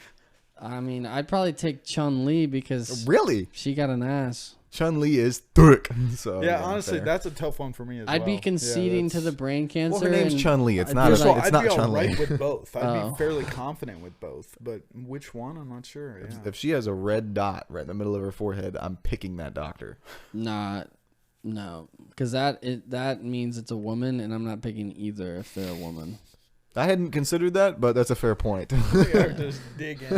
I mean, I'd probably take Chun-Li because Really? she got an ass. Chun-Li is thick. So yeah, honestly, fair. that's a tough one for me as well. I'd be conceding to the that's- brain cancer. Well, her name's and Chun-Li. It's I'd not. be First of all, It's I'd not be all Chun-Li. right with both. I'd Oh. be fairly confident with both, but which one? I'm not sure. Yeah. If she has a red dot right in the middle of her forehead, I'm picking that doctor. No, because that means it's a woman, and I'm not picking either if they're a woman. I hadn't considered that, but that's a fair point. Yeah, just digging.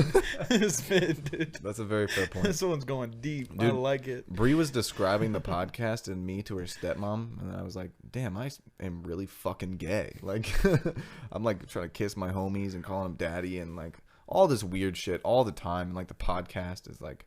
Dude. That's a very fair point. This one's going deep. I Dude. like it. Bree was describing the podcast and me to her stepmom, and I was like, damn, I am really fucking gay. Like, I'm like trying to kiss my homies and calling them daddy and like all this weird shit all the time. And like the podcast is like,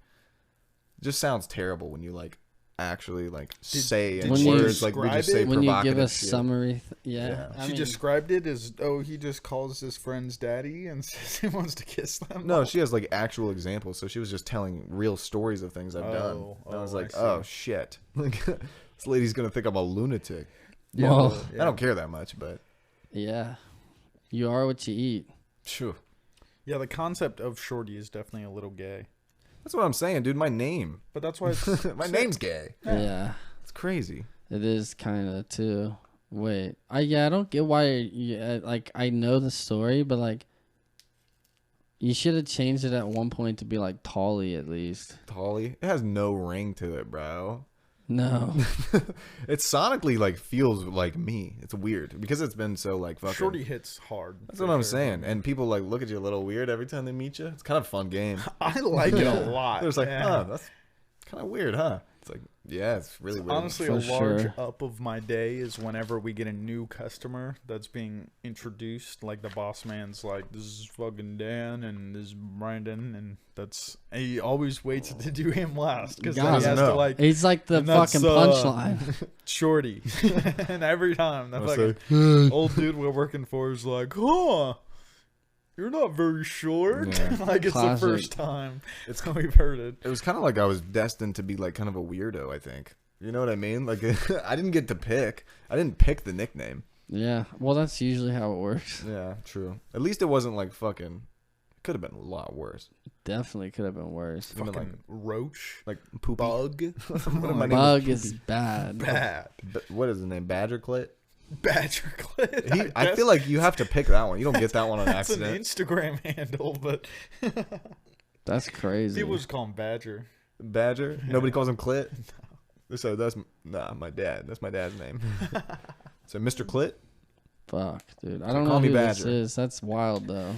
it just sounds terrible when you like actually like say in when you words like we describe just say it? When you provocative give a shit. summary, Yeah. I She mean, described it as, he just calls his friends daddy and says he wants to kiss them. No, she has like actual examples. So she was just telling real stories of things I've done. And I was like, I see. oh shit, like this lady's gonna think I'm a lunatic. Yeah, Well, but- I don't care that much, but yeah, you are what you eat. sure. Yeah, the concept of shorty is definitely a little gay. That's what I'm saying, dude. My name, But that's why it's, my name's gay. Yeah. It's crazy. It is kind of too. Wait, I don't get why. Like I know the story, but like, you should have changed it at one point to be like Tolly at least. Tolly. It has no ring to it, bro. No, It sonically like feels like me. It's weird because it's been so like fucking. Shorty hits hard. That's for what I'm sure. saying. And people like look at you a little weird every time they meet you. It's kind of a fun game. I like it a lot. They're just like, yeah. that's kind of weird, huh? It's like, yeah, it's really weird. Honestly, For a large sure. up of my day is whenever we get a new customer that's being introduced. Like the boss man's like, this is fucking Dan and this is Brandon, and he always waits to do him last because then he God. has No. to like he's like the And that's, fucking punchline. Shorty, and every time that I'll fucking say, old dude we're working for is like, huh. You're not very short. Yeah. Like it's Classic. the first time we've heard it. it was kind of like I was destined to be like kind of a weirdo, I think. You know what I mean? Like I didn't get to pick. I didn't pick the nickname. Yeah, well, that's usually how it works. Yeah, true. At least it wasn't like fucking. It could have been a lot worse. Definitely could have been worse. Even Fucking like roach, like poopy. bug, What if my name Bug was is bad. bad, What is his name? Badger Clit? badger clit. I feel like you have to pick that one. You don't get that one on that's an accident. Instagram handle, but That's crazy. people just call him Badger. Badger? Nobody calls him Clit? So that's my dad. That's my dad's name. So Mr. Clit? Fuck, dude. I So don't call know me who this Badger. is. That's wild though.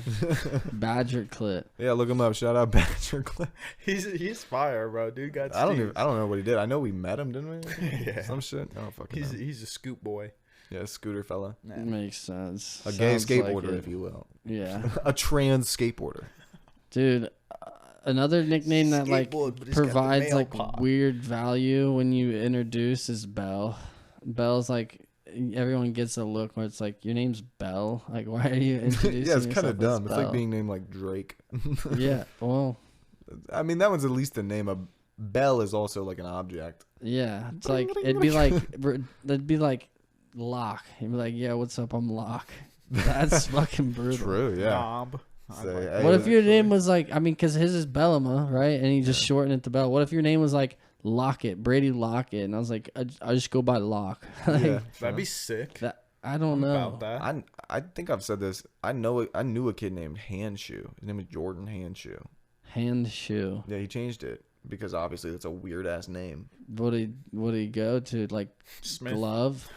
Badger Clit. Yeah, look him up. Shout out Badger Clit. He's fire, bro. Dude got. I steez. don't know what he did. I know we met him, didn't we? Yeah. Some shit. I don't fucking know. He's a scoop boy. Yeah, scooter fella. Nah. Makes sense. A gay Sounds like skateboarder, it. if you will. Yeah, A trans skateboarder. dude. Another nickname that like Skateboard, but he's got the provides male like pod. weird value when you introduce is Belle. Belle's like everyone gets a look where it's like your name's Belle. Like why are you introducing? Yeah, it's kind yourself of dumb. as It's like Belle? being named like Drake. Yeah, well, I mean, that one's at least the name. A bell is also like an object. yeah. It's like it'd be like that'd be like Locke. He'd be like, yeah, what's up? I'm Locke. That's fucking brutal. True, yeah. Knob. I Say, like hey, that, What if your actually. name was like, I mean, because his is Bellama, right? And he just shortened it to Bell. What if your name was like Lockett, Brady Lockett? And I was like, I just go by Locke. Like, Yeah, That'd be sick. that, I don't know. About that. I think I've said this. I knew a kid named Handshoe. His name was Jordan Handshoe. Hand shoe. Yeah, he changed it because obviously that's a weird ass name. What did he go to? Like Smith. glove?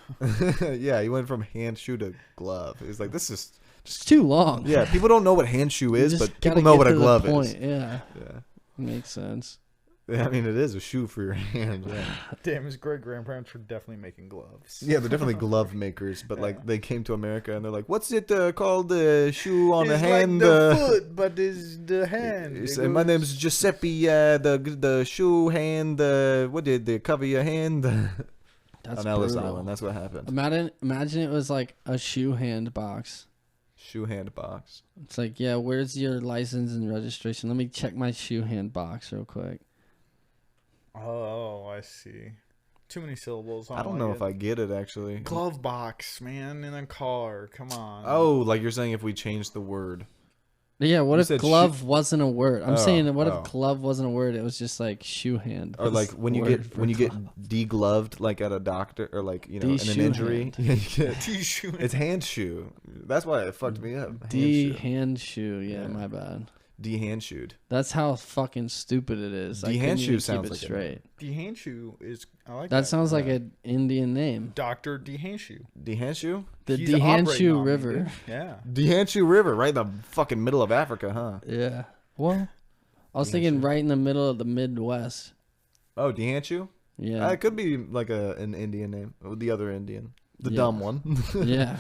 Yeah, he went from handshoe to glove. He's like, this is It's too long. yeah. People don't know what handshoe You is, just but people gotta know get what a to the glove point. is. Yeah, Yeah, makes sense. I mean it is a shoe for your hand. Yeah, Damn, his great grandparents were definitely making gloves. yeah, they're definitely glove makers, but like they came to America and they're like, what's it called? The shoe on the It's hand. like the foot, but it's the hand. He It said, my goes- name's Giuseppe. The shoe hand. What did they cover your hand? That's On Ellis brutal. Island. That's what happened. Imagine it was like a shoe hand box. Shoe hand box. It's like, yeah, where's your license and registration? Let me check my shoe hand box real quick. Oh, I see. Too many syllables. I don't know if I get it actually. Glove box, man, in a car. Come on. Oh, like you're saying if we change the word. Yeah, what You if said glove wasn't a word? I'm Oh, saying that what oh. if glove wasn't a word? It was just like shoe hand. Or like was when you word get for when you get glove. degloved like at a doctor or like in an De-shoe injury. hand. Yeah, you get, T-shoe. it's hand shoe. That's why it fucked me up. D Hand shoe. hand shoe. Yeah, Yeah. my bad. D hand shoed. That's how fucking stupid it is. I couldn't hand even shoe keep sounds it like it. straight. Dehanshu is. I like That that. sounds like Yeah. an Indian name. Dr. Dehanshu. D hand shoe. The He's operating Dehanshu on me, River. dude. Yeah. D hand shoe river, right in the fucking middle of Africa, huh? Yeah. Well, I was thinking right in the middle of the Midwest. Oh, D hand shoe. Yeah. It could be like an Indian name. The other Indian, the Yeah. dumb one. Yeah.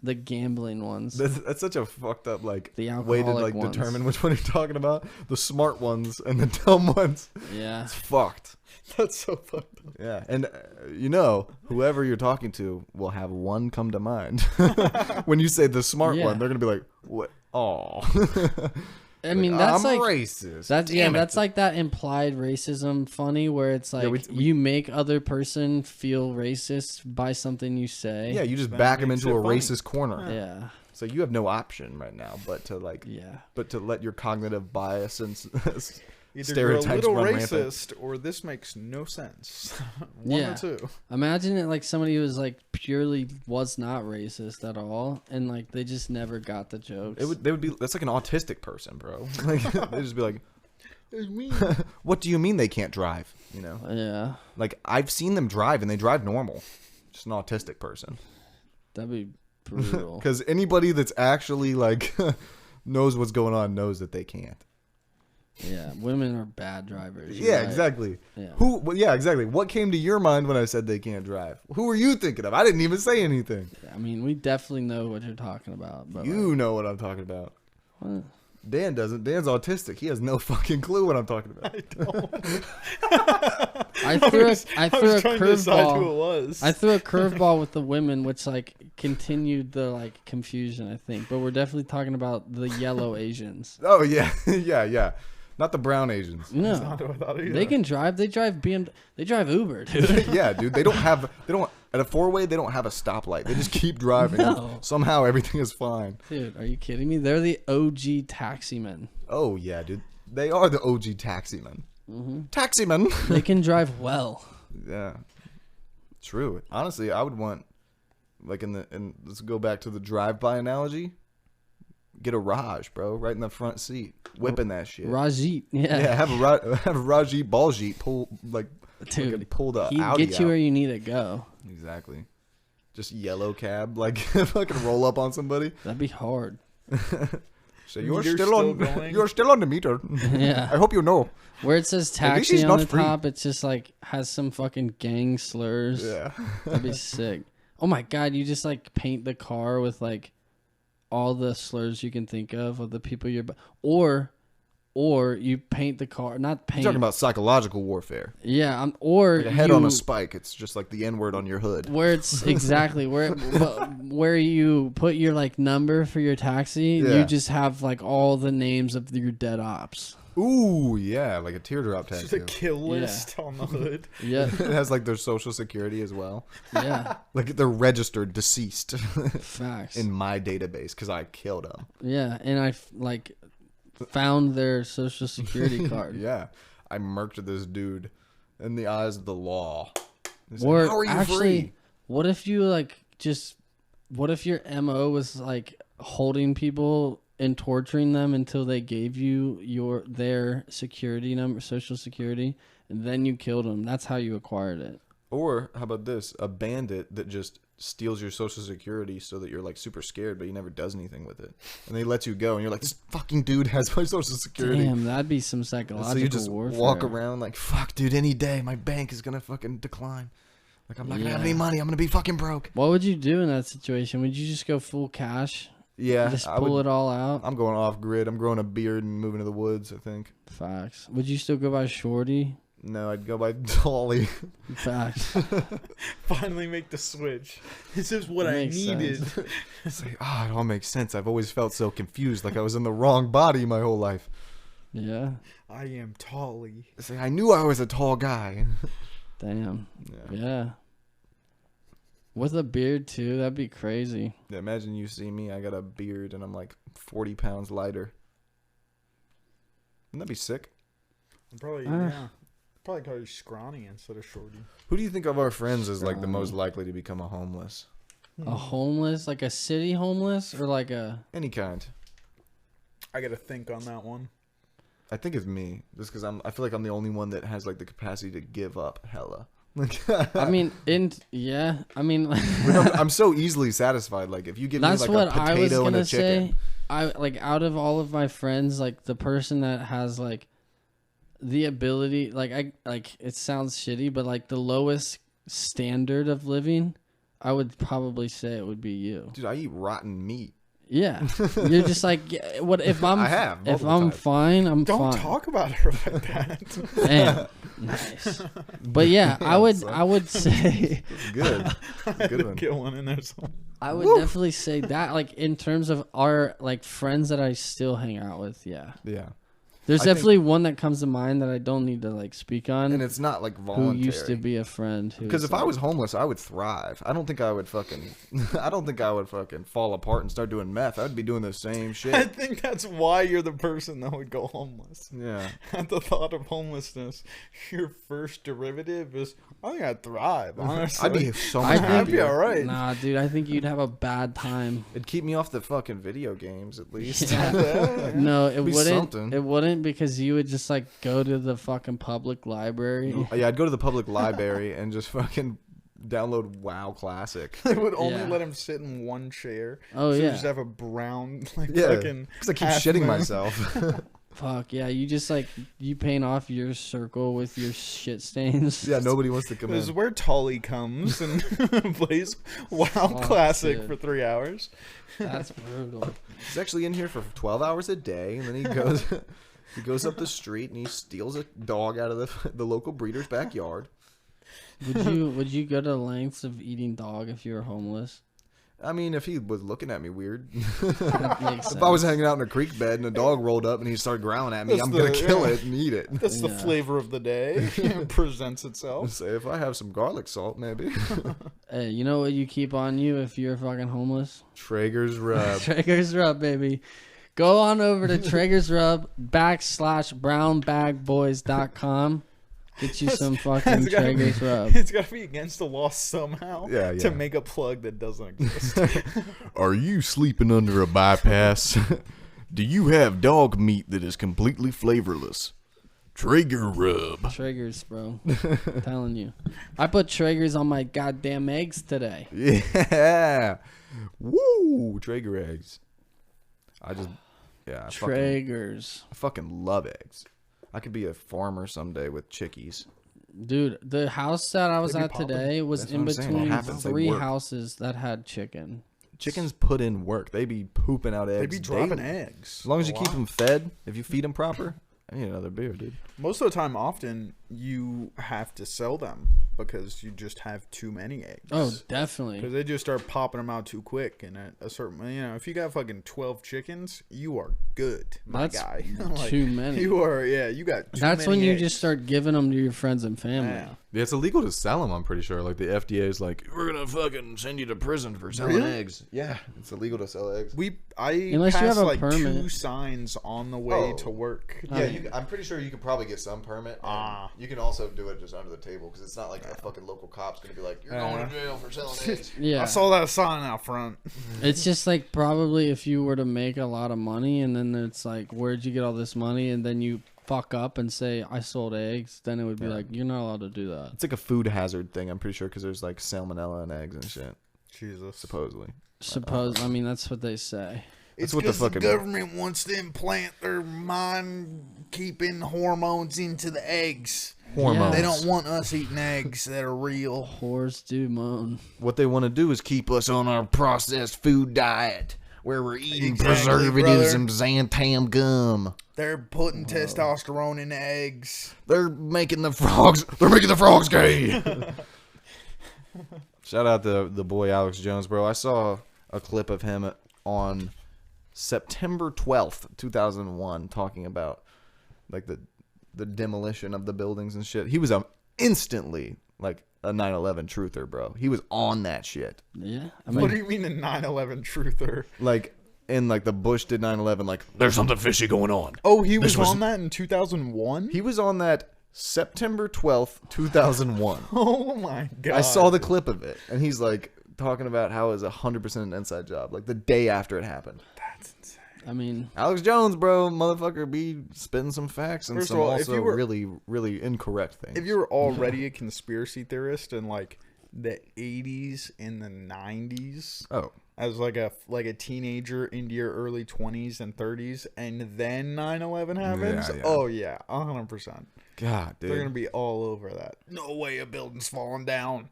The gambling ones. That's such a fucked up like The way to alcoholic like ones. determine which one you're talking about. The smart ones and the dumb ones. Yeah. It's fucked. That's so fucked up. Yeah, and whoever you're talking to will have one come to mind. When you say the smart Yeah. one, they're gonna be like, "What? Oh, I mean, that's I'm like racist." that's Damn it. that's like that implied racism funny where it's like we- you make other person feel racist by something you say. Yeah, you just That back them makes into it a funny. racist corner. Yeah. So you have no option right now but to like, Yeah. but to let your cognitive bias and Either you're a stereotypes little run rampant. racist or this makes no sense. One Yeah. or two. Imagine it like somebody who was like purely was not racist at all, and like they just never got the jokes. They would be. That's like an autistic person, bro. Like they'd just be like, "What do you mean they can't drive?" You know, Yeah, like I've seen them drive and they drive normal. Just an autistic person. that'd be brutal. Because anybody that's actually like knows what's going on knows that they can't. Yeah, women are bad drivers. You're Yeah, right. exactly. Yeah. Who? Well, yeah, exactly. What came to your mind when I said they can't drive? Who were you thinking of? I didn't even say anything. I mean, we definitely know what you're talking about. But You know what I'm talking about. what? Dan doesn't. Dan's autistic. He has no fucking clue what I'm talking about. I threw a I was trying to decide who it curveball. was. I threw a curveball with the women, which like continued the like confusion, I think. But we're definitely talking about the yellow Asians. Oh yeah, yeah. Not the brown Asians. No, Not what I thought either. they can drive. They drive BMW. They drive Uber, dude. Yeah, dude. They don't at a four-way. They don't have a stoplight. They just keep driving. No. Somehow everything is fine. Dude, are you kidding me? They're the OG taximen. Oh yeah, dude. They are the OG taximen. Taximen. They can drive well. Yeah, true. Honestly, I would want, like let's go back to the drive-by analogy. Get a Raj, bro, right in the front seat, whipping that shit. Rajit, Yeah, have a Rajit Baljeet pull dude, fucking pull the he'd Audi get you out. where you need to go. Exactly. Just yellow cab, like fucking roll up on somebody. That'd be hard. So you're Meter's still still on. going? You're still on the meter. Yeah. I hope you know. Where it says At least taxi he's on not the free. top, it's just like has some fucking gang slurs. Yeah. That'd be sick. Oh my god, you just like paint the car with like all the slurs you can think of the people you're or you paint the car, not paint. You're talking about psychological warfare. Yeah, or Like a head you, on a spike. It's just like the N-word on your hood. where it's exactly where you put your like number for your taxi. Yeah. You just have like all the names of your dead ops. Ooh, yeah, like a teardrop Just a tattoo. kill list on the hood. Yeah, It has like their social security as well. yeah, Like they're registered deceased facts. in my database because I killed them. Yeah, and I like found their social security card. Yeah, I murked this dude in the eyes of the law. He's like, Or how are you actually, free? what if you like just? What if your MO was like holding people and torturing them until they gave you their security number, social security, and then you killed them? That's how you acquired it. Or how about this? A bandit that just steals your social security so that you're like super scared, but he never does anything with it, and they let you go, and you're like, this fucking dude has my social security. Damn, that'd be some And psychological so you just warfare. walk around like, fuck, dude, any day my bank is gonna fucking decline. Like I'm not gonna have Yeah. any money. I'm gonna be fucking broke. What would you do in that situation? Would you just go full cash? Yeah, Just I pull would, it all out? I'm going off grid. I'm growing a beard and moving to the woods. I think. Facts. Would you still go by Shorty? No, I'd go by Dolly. Facts. Finally make the switch. This is what I Makes needed. sense. It's like, it all makes sense. I've always felt so confused, like I was in the wrong body my whole life. Yeah. I am Tolly. It's like I knew I was a tall guy. Damn. Yeah. Yeah. With a beard too, that'd be crazy. Yeah, imagine you see me. I got a beard and I'm like 40 pounds lighter. Wouldn't that be sick? Probably, Ah. yeah. Probably call you scrawny instead of shorty. Who do you think of our friends is like the most likely to become a homeless? A homeless, like a city homeless, or like a Any kind. I gotta think on that one. I think it's me, just because I feel like I'm the only one that has like the capacity to give up hella. Like, I mean, I mean, I'm so easily satisfied. Like if you give that's me like what a I was potato and gonna a chicken, say. I like out of all of my friends, like the person that has like the ability, like it sounds shitty, but like the lowest standard of living, I would probably say it would be you. dude, I eat rotten meat. Yeah, you're just like, yeah, what if I'm? I have If multiple I'm times. fine, I'm Don't fine. talk about her like that. Damn, nice. But yeah, I would say, Good, good one. Get one in there. So. I would definitely say that, like in terms of our like friends that I still hang out with. Yeah, Yeah, There's I think- definitely one that comes to mind that I don't need to like speak on. and it's not like who voluntary. used to be a friend. Because if I was homeless, I would thrive. I don't think I would fucking. I don't think I would fucking fall apart and start doing meth. I'd be doing the same I shit. think that's why you're the person that would go homeless. Yeah. At the thought of homelessness, your first derivative is, I think I'd thrive, honestly. I'd be so I much think- I'd be happier. alright. Nah, dude, I think you'd have a bad time. It'd keep me off the fucking video games at least. Yeah. No, it Be wouldn't. something. It wouldn't because you would just like go to the fucking public library. Yeah, I'd go to the public library and just fucking download WoW Classic. They would only Yeah. let him sit in one chair. Oh, so yeah. you just have a brown, like, Yeah, fucking. because I keep half shitting moon. myself. Fuck yeah, you just like you paint off your circle with your shit stains. Yeah, nobody wants to come This is in. where Tully comes and plays WoW Fuck, Classic dude. for 3 hours. That's brutal. He's actually in here for 12 hours a day, and then he goes he goes up the street and he steals a dog out of the local breeder's backyard. Would you go to lengths of eating dog if you were homeless? I mean, if he was looking at me weird. That makes sense. If I was hanging out in a creek bed and a dog rolled up and he started growling at me, That's I'm going to the- kill yeah. it and eat it. That's the Yeah. flavor of the day. It presents itself. Say, if I have some garlic salt, maybe. Hey, you know what you keep on you if you're fucking homeless? Traeger's rub. Traeger's Rub, baby. Go on over to Traeger's Rub /BrownBagBoys.com. Get you some fucking It's gotta be- Traeger's Rub. It's got to be against the law somehow Yeah, yeah. to make a plug that doesn't exist. Are you sleeping under a bypass? Do you have dog meat that is completely flavorless? Traeger rub. Traeger's, bro. I'm telling you. I put Traeger's on my goddamn eggs today. Yeah. Woo! Traeger eggs. I Traeger's. fucking love eggs. I could be a farmer someday with chickies. Dude, the house that I was They be at popping. today was That's in what I'm saying. It between happens. They 3 work. houses that had chicken. Chickens put in work. They be pooping out eggs. They be dropping daily. eggs. As long as a you keep lot. them fed, if you feed them proper, I need another beer, dude. Most of the time, often, you have to sell them because you just have too many eggs. Oh, Because definitely. they just start popping them out too quick. And at a certain, if you got fucking 12 chickens, you are good, my That's guy. too many. You are, yeah, you got too That's many when you eggs. just start giving them to your friends and family. Yeah. Yeah, it's illegal to sell them, I'm pretty sure. Like, the FDA is like, we're going to fucking send you to prison for selling Really? eggs. Yeah, it's illegal to sell eggs. I Unless you passed have a like 2 permit. signs on the way Oh. to work. Yeah, I'm pretty sure you could probably get some permit. and Ah. You can also do it just under the table because it's not like a fucking local cop's going to be like, you're going to jail for selling eggs. Yeah. I saw that sign out front. It's just like probably if you were to make a lot of money and then it's like, where'd you get all this money? And then you fuck up and say, I sold eggs, then it would be like, you're not allowed to do that. It's like a food hazard thing, I'm pretty sure, because there's like salmonella in eggs and shit, Jesus. supposedly. I mean, that's what they say. It's what the because the fucking- government wants to implant their mind-keeping hormones into the eggs. Hormones. They don't want us eating eggs that are real. Whores do moan. What they want to do is keep us on our processed food diet, where we're eating Exactly, preservatives brother. and xanthan gum. They're putting testosterone in the eggs. They're making the frogs. They're making the frogs gay. Shout out to the boy Alex Jones, bro. I saw a clip of him on September 12th, 2001, talking about like the demolition of the buildings and shit. He was instantly like a 9/11 truther, bro. He was on that shit. Yeah. I What do mean, you mean a 9/11 truther? Like in like the Bush did 9/11, like there's something fishy going on. Oh, he was was- on that in 2001? He was on that September 12th, 2001. Oh my god. I saw the clip of it, and he's like talking about how it was 100% an inside job, like the day after it happened. That's insane. I mean, Alex Jones, bro, motherfucker, be spitting some facts and First some of all, if also you were- really, really incorrect things. If you were already a conspiracy theorist in like the 80s and the 90s, oh, as like a teenager into your early 20s and 30s, and then 9/11 happens, Yeah, yeah. oh yeah, 100%. God, They're gonna dude. be all over that. No way a building's falling down.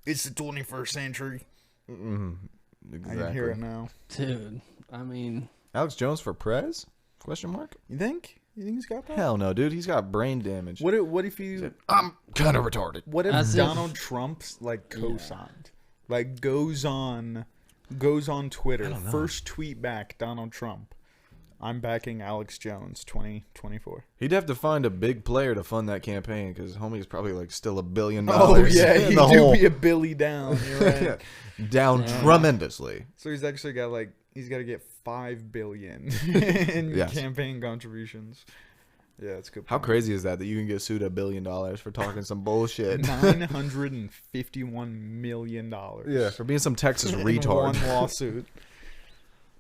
It's the 21st century. Exactly. I can hear it now. dude, I mean, Alex Jones for Prez? Question mark? You think? You think he's got that? Hell no, dude. He's got brain damage. What if you? I'm kind of retarded. What if As if- Donald Trump's like co-signed, like goes on Twitter, first tweet back Donald Trump. I'm backing Alex Jones 2024. He'd have to find a big player to fund that campaign because homie's probably like still $1 billion. Oh yeah, in he the do hole. be a Billy down. You're right. Down tremendously. So he's actually got he's got to get $5 billion in Yes. campaign contributions. Yeah, it's good. How point. crazy is that you can get sued $1 billion for talking some bullshit? $951 million. Yeah, for being some Texas in retard. one lawsuit.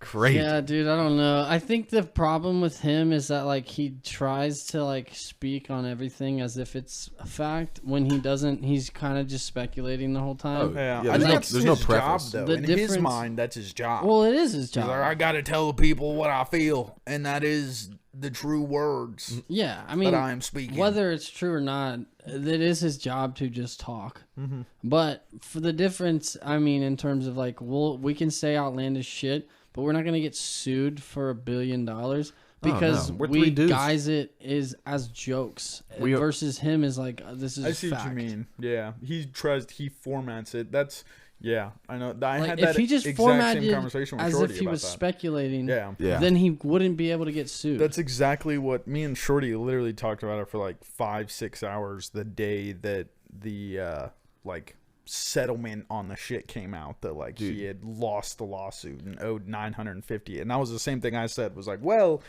Crazy. Yeah, dude, I don't know. I think the problem with him is that like he tries to like speak on everything as if it's a fact. When he doesn't, he's kind of just speculating the whole time. Yeah, Yeah, I there's think no- that's there's no his preface. job, though. The In his difference- mind, that's his job. Well, it is his He's job. like, I gotta tell people what I feel, and that is the true words Yeah, I mean, that I am speaking. whether it's true or not, it is his job to just talk. Mm-hmm. But for the difference, I mean, in terms of like, we can say outlandish shit, but we're not gonna get sued for $1 billion because no. We're we three dudes. guys it is as jokes We are- versus him is like this is I see fact. what you mean. Yeah, he formats it. That's I know. I Like had if that he just exact formatted same conversation with as Shorty if he about was that. speculating, Yeah. Yeah. then he wouldn't be able to get sued. That's exactly what me and Shorty literally talked about it for like 5-6 hours the day that the like settlement on the shit came out that like Dude. he had lost the lawsuit and owed 950, and that was the same thing I said was like, well,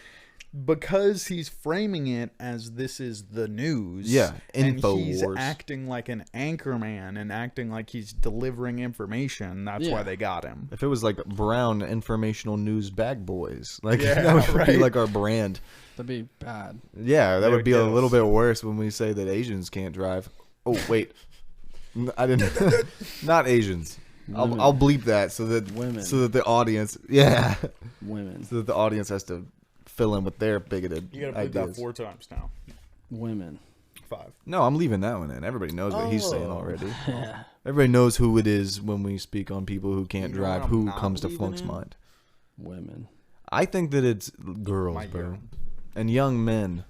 because he's framing it as this is the news, Yeah, and he's InfoWars. acting like an anchor man and acting like he's delivering information, that's Yeah. why they got him. If it was like Brown Informational News Bag Boys, like Yeah, that would be right. like our brand. That'd be bad. Yeah, that They would would be a get little us. bit worse when we say that Asians can't drive. Oh wait, I didn't. Not Asians. Women. I'll bleep that so that Women. so that the audience, yeah, Women. so that the audience has to fill in with their bigoted You gotta put that ideas. 4 times now. Women. 5. No, I'm leaving that one in. Everybody knows what he's saying Oh. already. Yeah. Everybody knows who it is when we speak on people who can't You know what drive. I'm Who not comes to leaving Flunk's in? mind? Women. I think that it's girls, My bro, urine. and young men.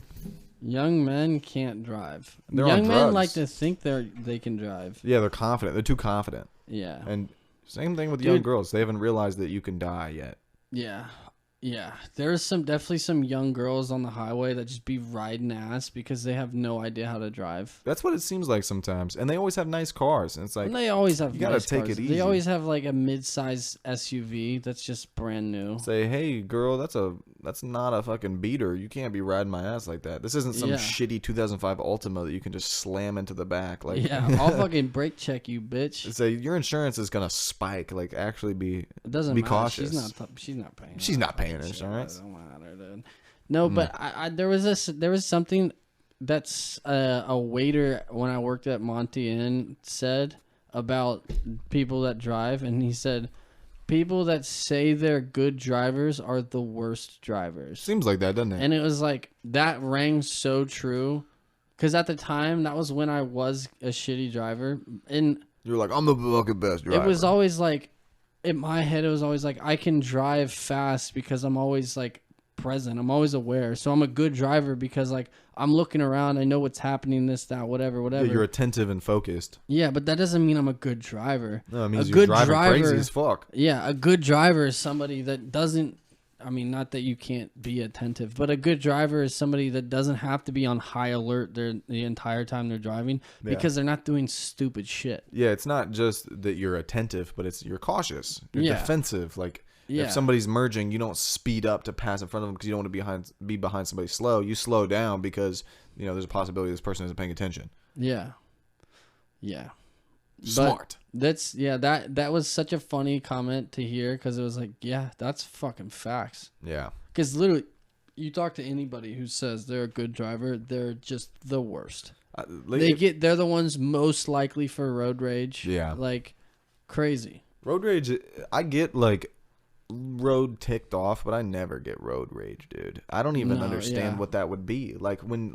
Young men can't drive. They're on Young men drugs. like to think they can drive. Yeah, they're confident. They're too confident. Yeah. And same thing with Dude. young girls. They haven't realized that you can die yet. Yeah. Yeah. There's definitely some young girls on the highway that just be riding ass because they have no idea how to drive. That's what it seems like sometimes. And they always have nice cars. And it's like, And they always have you gotta nice take cars. it They easy. always have like a mid-size SUV that's just brand new. say, hey, girl, that's not a fucking beater. You can't be riding my ass like that. This isn't some Yeah. shitty 2005 Ultima that you can just slam into the back. Like, Yeah, I'll fucking brake check you, bitch. say your insurance is gonna spike. Like, actually be. It doesn't be matter. cautious. She's not paying. She's not paying Shit, insurance. it don't matter, dude. No, but there was something that's a waiter when I worked at Monty Inn said about people that drive, and he said people that say they're good drivers are the worst drivers. Seems like that, doesn't it? And it was like that rang so true, because at the time that was when I was a shitty driver, and You're like, I'm the fucking best driver. it was always like, in my head, it was always like, I can drive fast because I'm always like present. I'm always aware. So I'm a good driver because like I'm looking around. I know what's happening, this, that, whatever. Yeah, you're attentive and focused. Yeah, but that doesn't mean I'm a good driver. No, it means a you're good driving driver, crazy as fuck. Yeah, a good driver is somebody that doesn't, I mean, not that you can't be attentive, but a good driver is somebody that doesn't have to be on high alert the entire time they're driving because they're not doing stupid shit. Yeah, it's not just that you're attentive, but you're cautious. You're Yeah. defensive. Like, Yeah. if somebody's merging, you don't speed up to pass in front of them because you don't want to be behind somebody slow. You slow down because, there's a possibility this person isn't paying attention. Yeah. Yeah. Smart. That was such a funny comment to hear because it was like, yeah, that's fucking facts. Yeah. Because literally, you talk to anybody who says they're a good driver, they're just the worst. They're the ones most likely for road rage. Yeah. Like crazy. Road rage, I get like road ticked off, but I never get road rage, dude. I don't even No, understand yeah. what that would be. Like when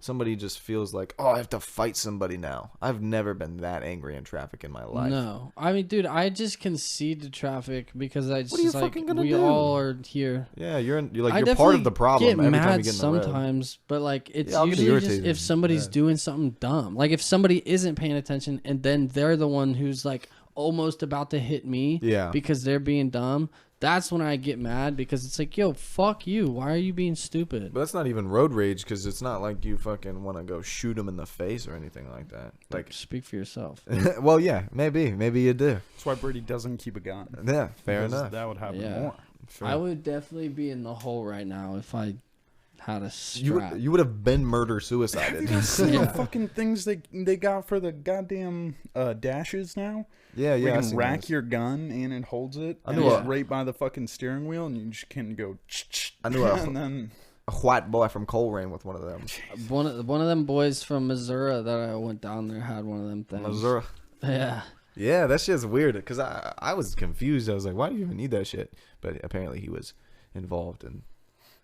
somebody just feels like, oh, I have to fight somebody now. I've never been that angry in traffic in my life. No, I mean, dude, I just concede to traffic because I just What are you like fucking gonna we do? all are here. Yeah, you're I part definitely of the problem get every mad time you get in the road. sometimes, but like it's Yeah, I'll get usually just irritated. if somebody's Yeah. doing something dumb. Like if somebody isn't paying attention and then they're the one who's like almost about to hit me Yeah. because they're being dumb, That's when I get mad because it's like, yo, fuck you. Why are you being stupid? But that's not even road rage because it's not like you fucking want to go shoot him in the face or anything like that. Like, Speak for yourself. well, yeah, maybe you do. That's why Brady doesn't keep a gun. Yeah, fair Because enough. That would happen Yeah. more. Sure. I would definitely be in the hole right now if I had a You strap. you would have been murder Have suicided. you not seen Yeah. the fucking things they got for the goddamn dashes now? yeah, Where yeah. I you seen can rack those. your gun and it holds it. I and knew it's a- right by the fucking steering wheel, and you just can go. I knew a- and then A white boy from Coleraine with one of them. One of them boys from Missouri that I went down there had one of them things. Missouri. Yeah. Yeah, that shit's weird because I was confused. I was like, why do you even need that shit? But apparently he was involved in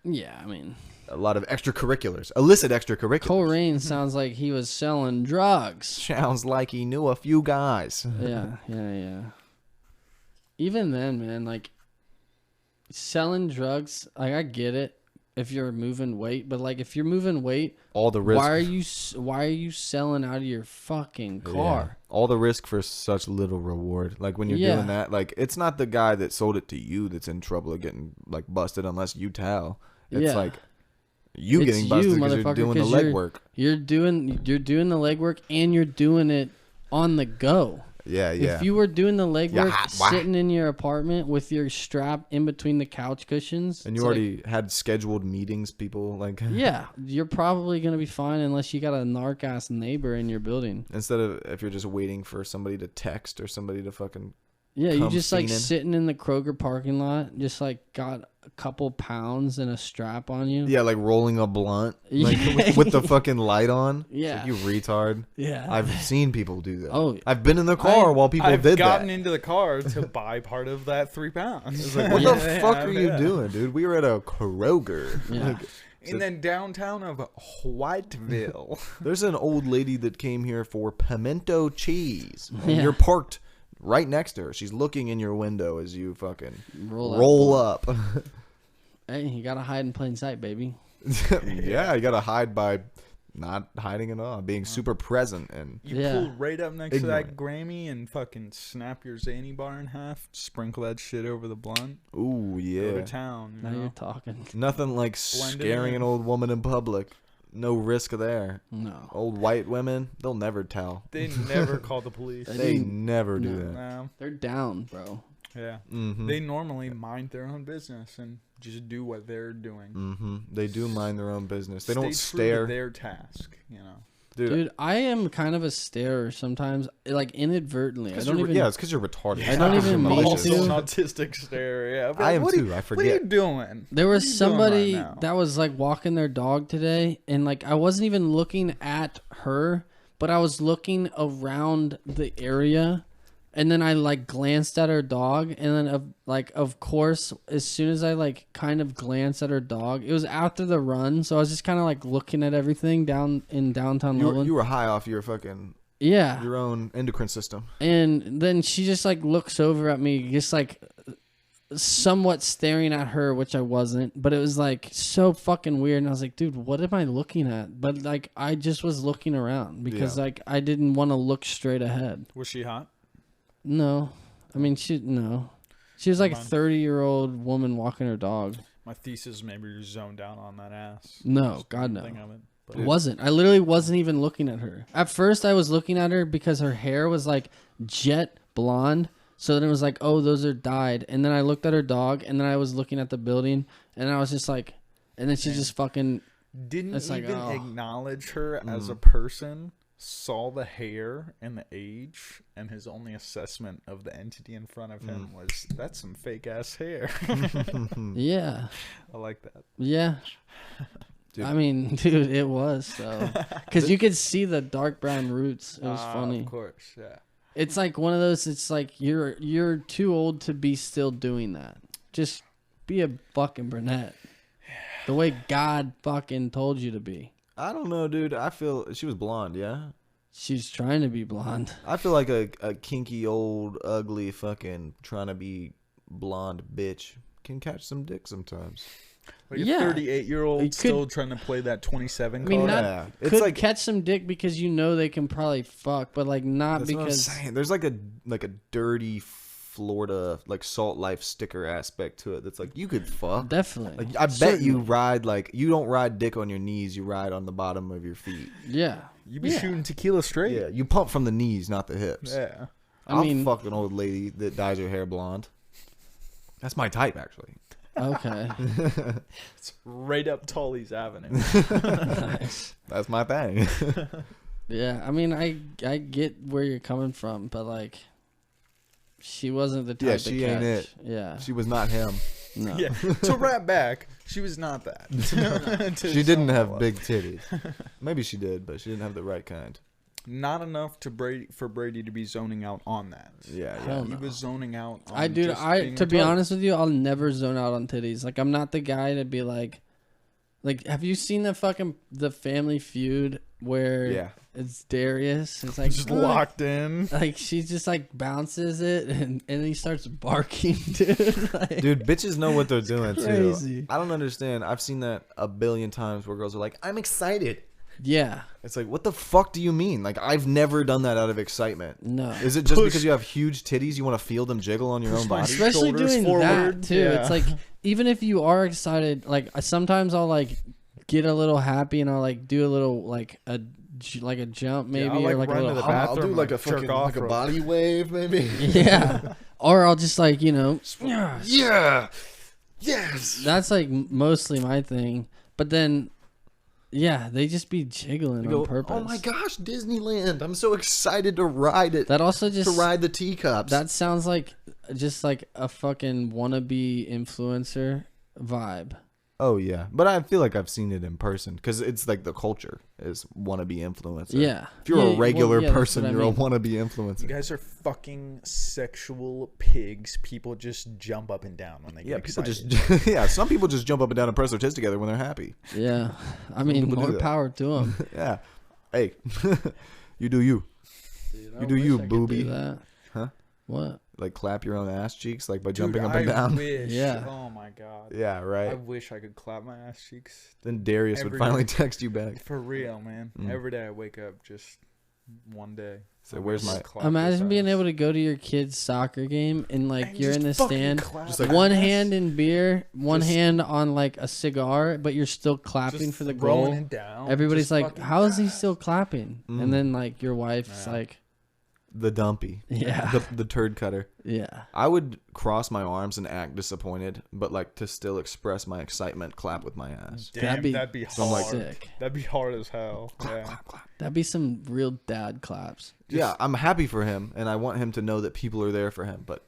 Yeah, I mean, a lot of extracurriculars, illicit extracurriculars. Coleraine sounds like he was selling drugs. Sounds like he knew a few guys. Yeah. Even then, man, like selling drugs, like I get it if you're moving weight, but like if you're moving weight, All the risk. why are you selling out of your fucking car? Yeah. All the risk for such little reward. Like when you're Yeah. doing that, like it's not the guy that sold it to you that's in trouble of getting like busted unless you tell. It's Yeah. like you It's getting busted you, because you're motherfucker, doing the 'cause legwork. You're doing the legwork and you're doing it on the go. Yeah, yeah. If you were doing the legwork why? sitting in your apartment with your strap in between the couch cushions, and it's you like, already had scheduled meetings, people like yeah, you're probably gonna be fine unless you got a narc ass neighbor in your building. instead of if you're just waiting for somebody to text or somebody to fucking Yeah, you come just like fiending. sitting in the Kroger parking lot, just like got a couple pounds and a strap on you. yeah, like rolling a blunt like Yeah. with the fucking light on. It's Yeah. like, you retard. Yeah. I've seen people do that. Oh, I've been in the car while people I've did gotten that. into the car to buy part of that 3 pounds. It's like, what Yeah. the fuck are you doing, dude? We were at a Kroger. Yeah. Like, In the downtown of Whiteville. there's an old lady that came here for pimento cheese. And Yeah. you're parked right next to her. She's looking in your window as you fucking roll roll up. Hey, you gotta hide in plain sight, baby. Yeah, you gotta hide by not hiding at all, being super present and You Yeah. pull right up next to that Ignorant. Grammy and fucking snap your zany bar in half, sprinkle that shit over the blunt, ooh go yeah. to town. Now You know? you're talking. Nothing like Blend it scaring in. an old woman in public. No risk there. No. Old white women, they'll never tell. They never call the police. They They do- never do no. that. No. They're down, bro. Yeah. Mm-hmm. They normally mind their own business and just do what they're doing. Mm-hmm. They do mind their own business. They Stay don't true to stare. their task, you know. Dude, I am kind of a starer sometimes, like inadvertently. I 'Cause don't you're- even. yeah, it's because you're retarded. I don't even mean Also to. an autistic stare. Yeah. But I am what are too. you- I What are you forget. doing? There was What are you doing somebody right now? that was like walking their dog today, and like I wasn't even looking at her, but I was looking around the area, and then I like glanced at her dog, and then of course, as soon as I like kind of glanced at her dog, it was after the run, so I was just kind of like looking at everything down in downtown Loveland. You were high off your fucking Yeah, your own endocrine system. and then she just like looks over at me, just like somewhat staring at her, which I wasn't, but it was like so fucking weird. And I was like, dude, what am I looking at? But like, I just was looking around because Yeah. like I didn't want to look straight ahead. Was she hot? No, I mean, no. She was like a Come on. 30-year-old woman walking her dog. My thesis, maybe you're zoned out on that ass. No, Just God, didn't no. think of it, but- It wasn't. I literally wasn't even looking at her. At first, I was looking at her because her hair was like jet blonde. So then it was like, oh, those are dyed. And then I looked at her dog, and then I was looking at the building, and I was just like, and then she Man. just fucking, Didn't It's like, even oh. acknowledge her as Mm. a person, saw the hair and the age, and his only assessment of the entity in front of him was, that's some fake ass hair. yeah, I like that. yeah. Dude. I mean, dude, it was so because you could see the dark brown roots. It was funny. Of course, yeah. It's like one of those. It's like you're too old to be still doing that. Just be a fucking brunette, the way God fucking told you to be. I don't know, dude. I feel she was blonde, yeah. She's trying to be blonde. I feel like a kinky old ugly fucking trying to be blonde bitch can catch some dick sometimes. Like Yeah. a 38-year-old It could- still trying to play that 27 I mean, card. not Yeah. It's could like catch some dick because you know they can probably fuck, but like not that's what I'm because saying. There's like a dirty Florida like salt life sticker aspect to it. That's like you could fuck. Definitely. Like I bet you ride like you don't ride dick on your knees. You ride on the bottom of your feet. Yeah. You be shooting tequila straight. Yeah, you pump from the knees, not the hips. Yeah. I'll mean- fuck an old lady that dyes her hair blonde. That's my type, actually. Okay. It's right up Tully's Avenue. Nice. That's my thing. Yeah, I mean, I get where you're coming from, but like, she wasn't the type. Yeah, to she ain't catch. it. Yeah, She was not him. no. Yeah. To wrap back, she was not that. To She didn't sum have all up. big titties. Maybe she did, but she didn't have the right kind. Not enough for Brady to be zoning out on that. Yeah, yeah. Hell He no. was zoning out on I do. just I being to be retarded. honest with you, I'll never zone out on titties. Like, I'm not the guy to be like, have you seen the Family Feud where Yeah. it's Darius? It's like Just locked in. Like she just like bounces it and he starts barking, dude. Like, Dude, bitches know what they're doing, Crazy. too. I don't understand. I've seen that a billion times where girls are like, I'm excited. yeah, It's like, what the fuck do you mean? Like, I've never done that out of excitement. no. Is it just Push- because you have huge titties, you want to feel them jiggle on your own my body? Especially shoulders doing forward. that too. Yeah. It's like even if you are excited, like sometimes I'll like get a little happy and I'll like do a little like a jump maybe I'll, like, or like a run to little the hop. bathroom. I'll do like a jerk fucking off like a real body wave, maybe. Yeah, or I'll just like Yeah. Yes. that's like mostly my thing. But then, yeah, they just be jiggling You go, on purpose. oh my gosh, Disneyland! I'm so excited to ride it. That also to just ride the teacups. that sounds like just like a fucking wannabe influencer vibe. Oh yeah, but I feel like I've seen it in person because it's like the culture is wannabe influencer. Yeah. If you're Yeah, a well, regular yeah, that's person, what I you're mean. a wannabe influencer. You guys are fucking sexual pigs. People just jump up and down when they Yeah, get people excited. just yeah. Some people just jump up and down and press their tits together when they're happy. Yeah, I mean, people do more that. power to them. Yeah. Hey, you do you. You do you, booby. That. Huh? What? Like clap your own ass cheeks, like by Dude, jumping up I and down. Wish. Yeah. Oh my god. Yeah, I right. wish I could clap my ass cheeks. Then Darius would every finally day. text you back. For real, man. Mm. Every day I wake up, just one day. Say, I'm where's gonna my- clap this Imagine being ass. able to go to your kid's soccer game and like And you're in the just fucking stand, clap Just like- one ass. hand in beer, one Just- hand on like a cigar, but you're still clapping Just for the throwing goal. it down, Everybody's just like, fucking- "How is he still clapping?" Mm. And then like your wife's Yeah. like, The dumpy. "Yeah, The turd cutter. yeah." I would cross my arms and act disappointed, but like to still express my excitement, clap with my ass. Damn, That'd that'd be be I'm like- hard. sick. That'd be hard as hell. Yeah. That'd be some real dad claps. Yeah, I'm happy for him, and I want him to know that people are there for him. But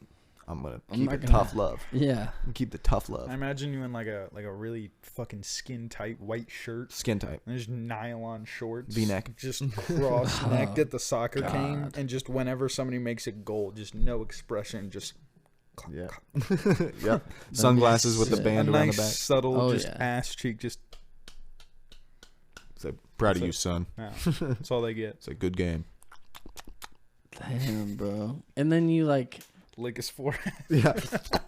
I'm gonna I'm keep not it gonna- tough love. Yeah, Keep the tough love. I imagine you in like a really fucking skin tight white shirt. Skin type. And there's nylon shorts. V-neck. Just cross necked at the soccer God. game. And just whenever somebody makes a goal, just no expression. just clap, Yeah. clap. Yep. Sunglasses with the sick. band a around nice the back. subtle Oh, just yeah. ass cheek. Just Say, proud of So- you, son. yeah, that's all they get. It's a good game. damn, bro. And then you like, Lick his forehead. Yeah.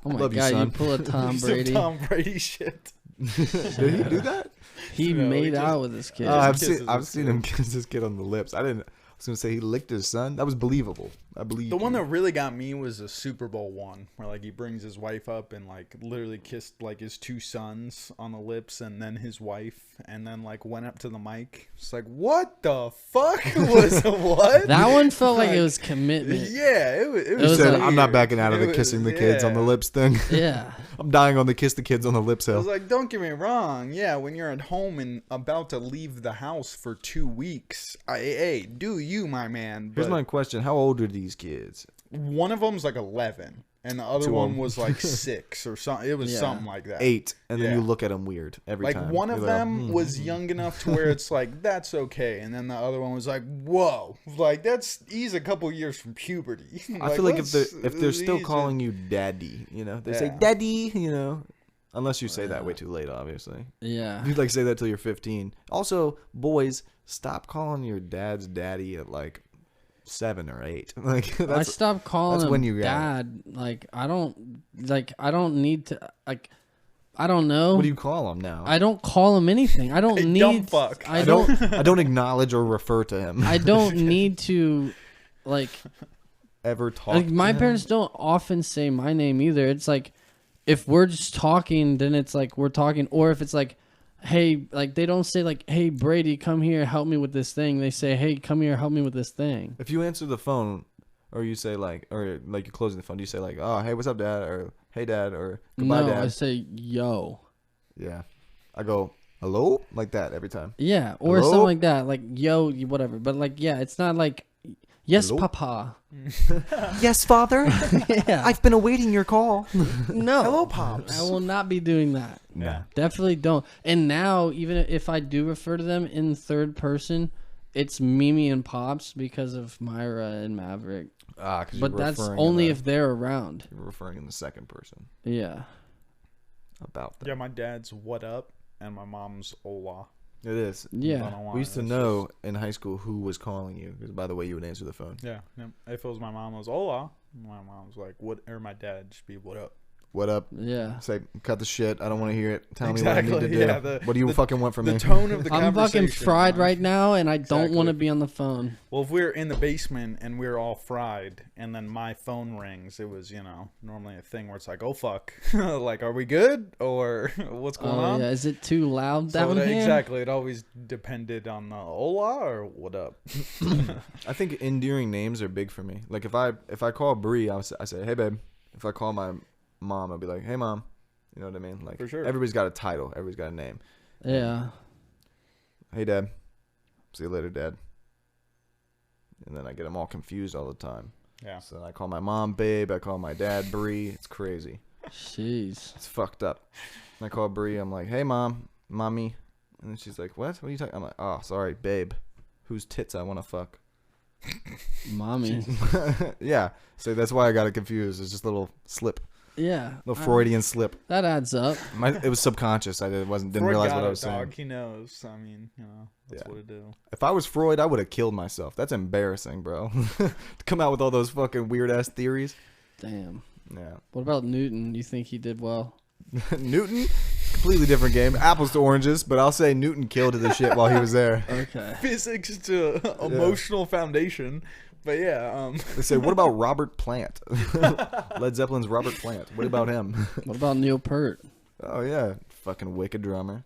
oh my Love you, god, you son. pull a Tom Some Brady. Tom Brady shit. Did he do that? He No, he made just- out with his kid. I've kisses seen I've his seen kid. him kiss his kid on the lips. I was gonna say he licked his son. That was believable. I believe The one you. that really got me was the Super Bowl one, where like he brings his wife up and like literally kissed like his two sons on the lips, and then his wife, and then like went up to the mic. It's like, what the fuck was what? That one felt like it Like, was commitment. Yeah, it was. It He was said, like- "I'm not weird. backing out of It the was- kissing the kids on the yeah. lips thing. Yeah. I'm dying on the kiss the kids on the lips I was hill." like, don't get me wrong. Yeah, when you're at home and about to leave the house for 2 weeks, hey, do you, my man? Here's But my question: how old are these kids? one of them's like 11, and the other Two of one 'em. was like 6 or something. It was Yeah. something like that. 8, and then Yeah. you look at them weird every Like time. one of You're like, them was young enough to where it's like that's okay, and then the other one was like, whoa, like he's a couple years from puberty. I feel like if let's- they're still he's calling you daddy, you know, they say Yeah. daddy, you know, unless you say that way too late, obviously. Yeah. If you like say that till you're 15. Also, boys, stop calling your dad's daddy at like 7 or 8. Like I that's stopped calling that's him when you got it. dad. Like I don't need to like I don't know. what do you call him now? I don't call him anything. I don't Hey, need dumb fuck. I don't I don't acknowledge or refer to him. I don't need to like ever talked Like, my to him. parents don't often say my name either. It's like, if we're just talking, then it's like we're talking. Or if it's like, hey, like they don't say like, hey, Brady, come here, help me with this thing. They say, hey, come here, help me with this thing. If you answer the phone, or you say like, or like you're closing the phone, do you say like, oh, hey, what's up, Dad? Or hey, Dad? Or goodbye, No, Dad? I say, yo. Yeah. I go, hello? Like that every time. Yeah, or Hello? something like that. Like, yo, whatever. But like, yeah, it's not like, yes, Hello? papa. Yes, Father. Yeah. I've been awaiting your call. No. Hello, Pops. I will not be doing that. Yeah. Definitely don't. And now, even if I do refer to them in third person, it's Mimi and Pops because of Myra and Maverick. Ah, because But that's only if they're around. you're referring in the second person Yeah. about that. Yeah, my dad's what up, and my mom's hola. It is. I don't Yeah. know why, We used to it's know in high school who was calling you because by the way you would answer the phone. Yeah, yeah. If it was my mom, it was hola. My mom was like, "What?" Or my dad just be, "What up?" What up? Yeah. Say, cut the shit. I don't want to hear it. Tell Exactly, me what I need to do. yeah, What do you fucking want from The me? tone of the I'm conversation. fucking fried man. right now, and I don't Exactly. want to be on the phone. Well, if we were in the basement and we were all fried, and then my phone rings, it was normally a thing where it's like, "Oh fuck," like, "Are we good?" or "What's going Oh, on?" yeah. Is it too loud So down here? exactly, it always depended on the hola or what up. I think endearing names are big for me. Like if I call Bree, I say, hey babe. If I call my mom, I'll be like, hey mom. You know what I mean? Like For sure. everybody's got a title. Everybody's got a name. Yeah. Hey dad. See you later, dad. And then I get them all confused all the time. Yeah. So I call my mom babe. I call my dad Bree. It's crazy. Jeez. It's fucked up. And I call Bree. I'm like, hey mom, mommy. And then she's like, what are you talking? I'm like, oh, sorry, babe. Whose tits I want to fuck. Mommy. Yeah. So that's why I got it confused. It's just a little slip. Yeah. Little Freudian slip. That adds up. It was subconscious. Didn't Freud realize got what I it, was saying. dog. He knows. I mean, that's Yeah. what it do. If I was Freud, I would have killed myself. That's embarrassing, bro. To come out with all those fucking weird ass theories. Damn. Yeah. What about Newton? You think he did well? Newton, completely different game. Apples to oranges, but I'll say Newton killed the shit while he was there. Okay. Physics to emotional foundation. But yeah, They say, what about Robert Plant? Led Zeppelin's Robert Plant. What about him? What about Neil Peart? Oh yeah, fucking wicked drummer.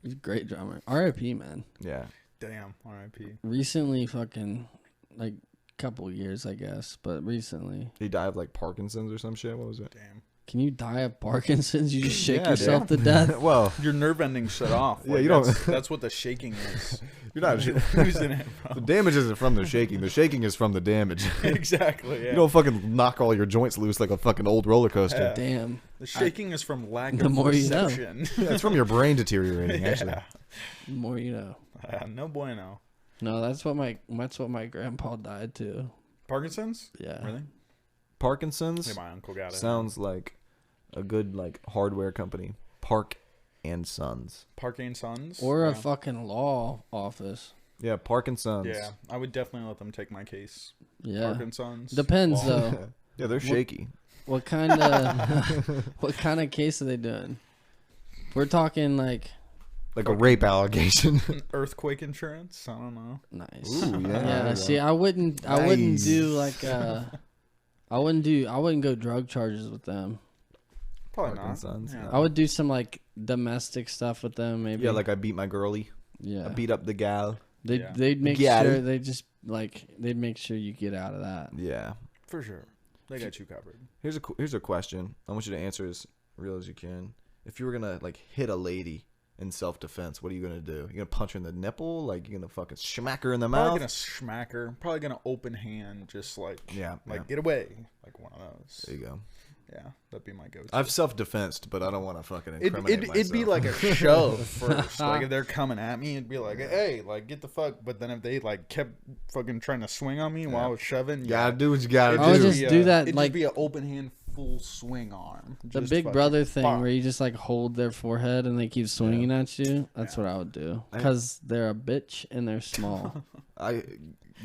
He's a great drummer. R.I.P. man. Yeah. damn, R.I.P. Recently, fucking like couple years, I guess, but recently. He died of like Parkinson's or some shit. What was it? Damn. Can you die of Parkinson's? You just shake Yeah, yourself dude. to death. Well, Your nerve endings shut off. Yeah, you don't- That's what the shaking is. you're not. You're losing it, The bro. damage isn't from the shaking. The shaking is from the damage. Exactly. Yeah. You don't fucking knock all your joints loose like a fucking old roller coaster. Yeah. Damn. The shaking is from lack The of more you know. reception. Yeah, it's from your brain deteriorating, actually. Yeah. The more you know. No bueno. No, that's what my grandpa died too. Parkinson's? Yeah. Really? Parkinson's Yeah, my uncle got it. sounds like a good like hardware company. Park and Sons. Park and Sons. Or yeah. a fucking law office. Yeah, Park and Sons. Yeah, I would definitely let them take my case. Yeah. Park and Sons. Depends Law. though. Yeah, they're shaky. What kind of what kind of case are they doing? We're talking like Like a rape allegation. Earthquake insurance? I don't know. nice. Ooh, yeah. Yeah, see, I wouldn't Nice. do like I wouldn't go drug charges with them. Probably Park and not. Sons, Yeah. no. I would do some like domestic stuff with them, maybe. Yeah, like I beat my girlie. yeah. I beat up the gal. Yeah. They'd make Gal. sure they'd make sure you get out of that. Yeah. For sure. They got you covered. Here's a question. I want you to answer as real as you can. If you were gonna like hit a lady in self defense, what are you gonna do? You gonna punch her in the nipple? Like you gonna fucking smack her in the Probably mouth? gonna smack her. Probably gonna open hand, just like Yeah, like yeah. get away, like one of those. There you go. Yeah, that'd be my go-to. I've self defensed, but I don't want to fucking incriminate It'd be myself. like a shove first. Like if they're coming at me, it'd be like, hey, like get the fuck. But then if they like kept fucking trying to swing on me while I was shoving, You gotta do what you gotta it'd I would do. just be do a- that, It'd like- just be an open hand, full swing arm. The Just Big fucking Brother thing bonk. where you just like hold their forehead and they keep swinging at you. That's what I would do because they're a bitch and they're small. I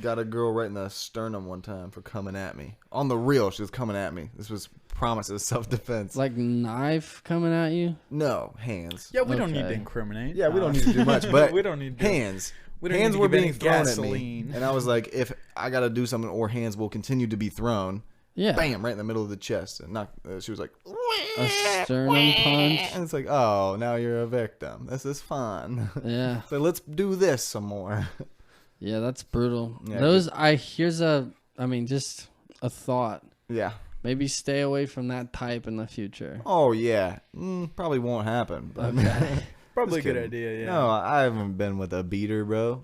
got a girl right in the sternum one time for coming at me. On the real, she was coming at me. This was promised as self defense. Like knife coming at you. No, hands. Yeah, we don't need to Okay. incriminate. Yeah, we don't need to do much, but we don't need to. hands. We don't hands need to were give any being thrown at gasoline. me, and I was like, if I gotta do something, or hands will continue to be thrown. Yeah. Bam! Right in the middle of the chest, and she was like, A sternum punch. and it's like, oh, now you're a victim. This is fun. Yeah. So let's do this some more. Yeah, that's brutal. Yeah, Just a thought. Yeah. Maybe stay away from that type in the future. Oh yeah. Probably won't happen. But Okay. Probably a Just good kidding. idea, yeah. No, I haven't been with a beater, bro.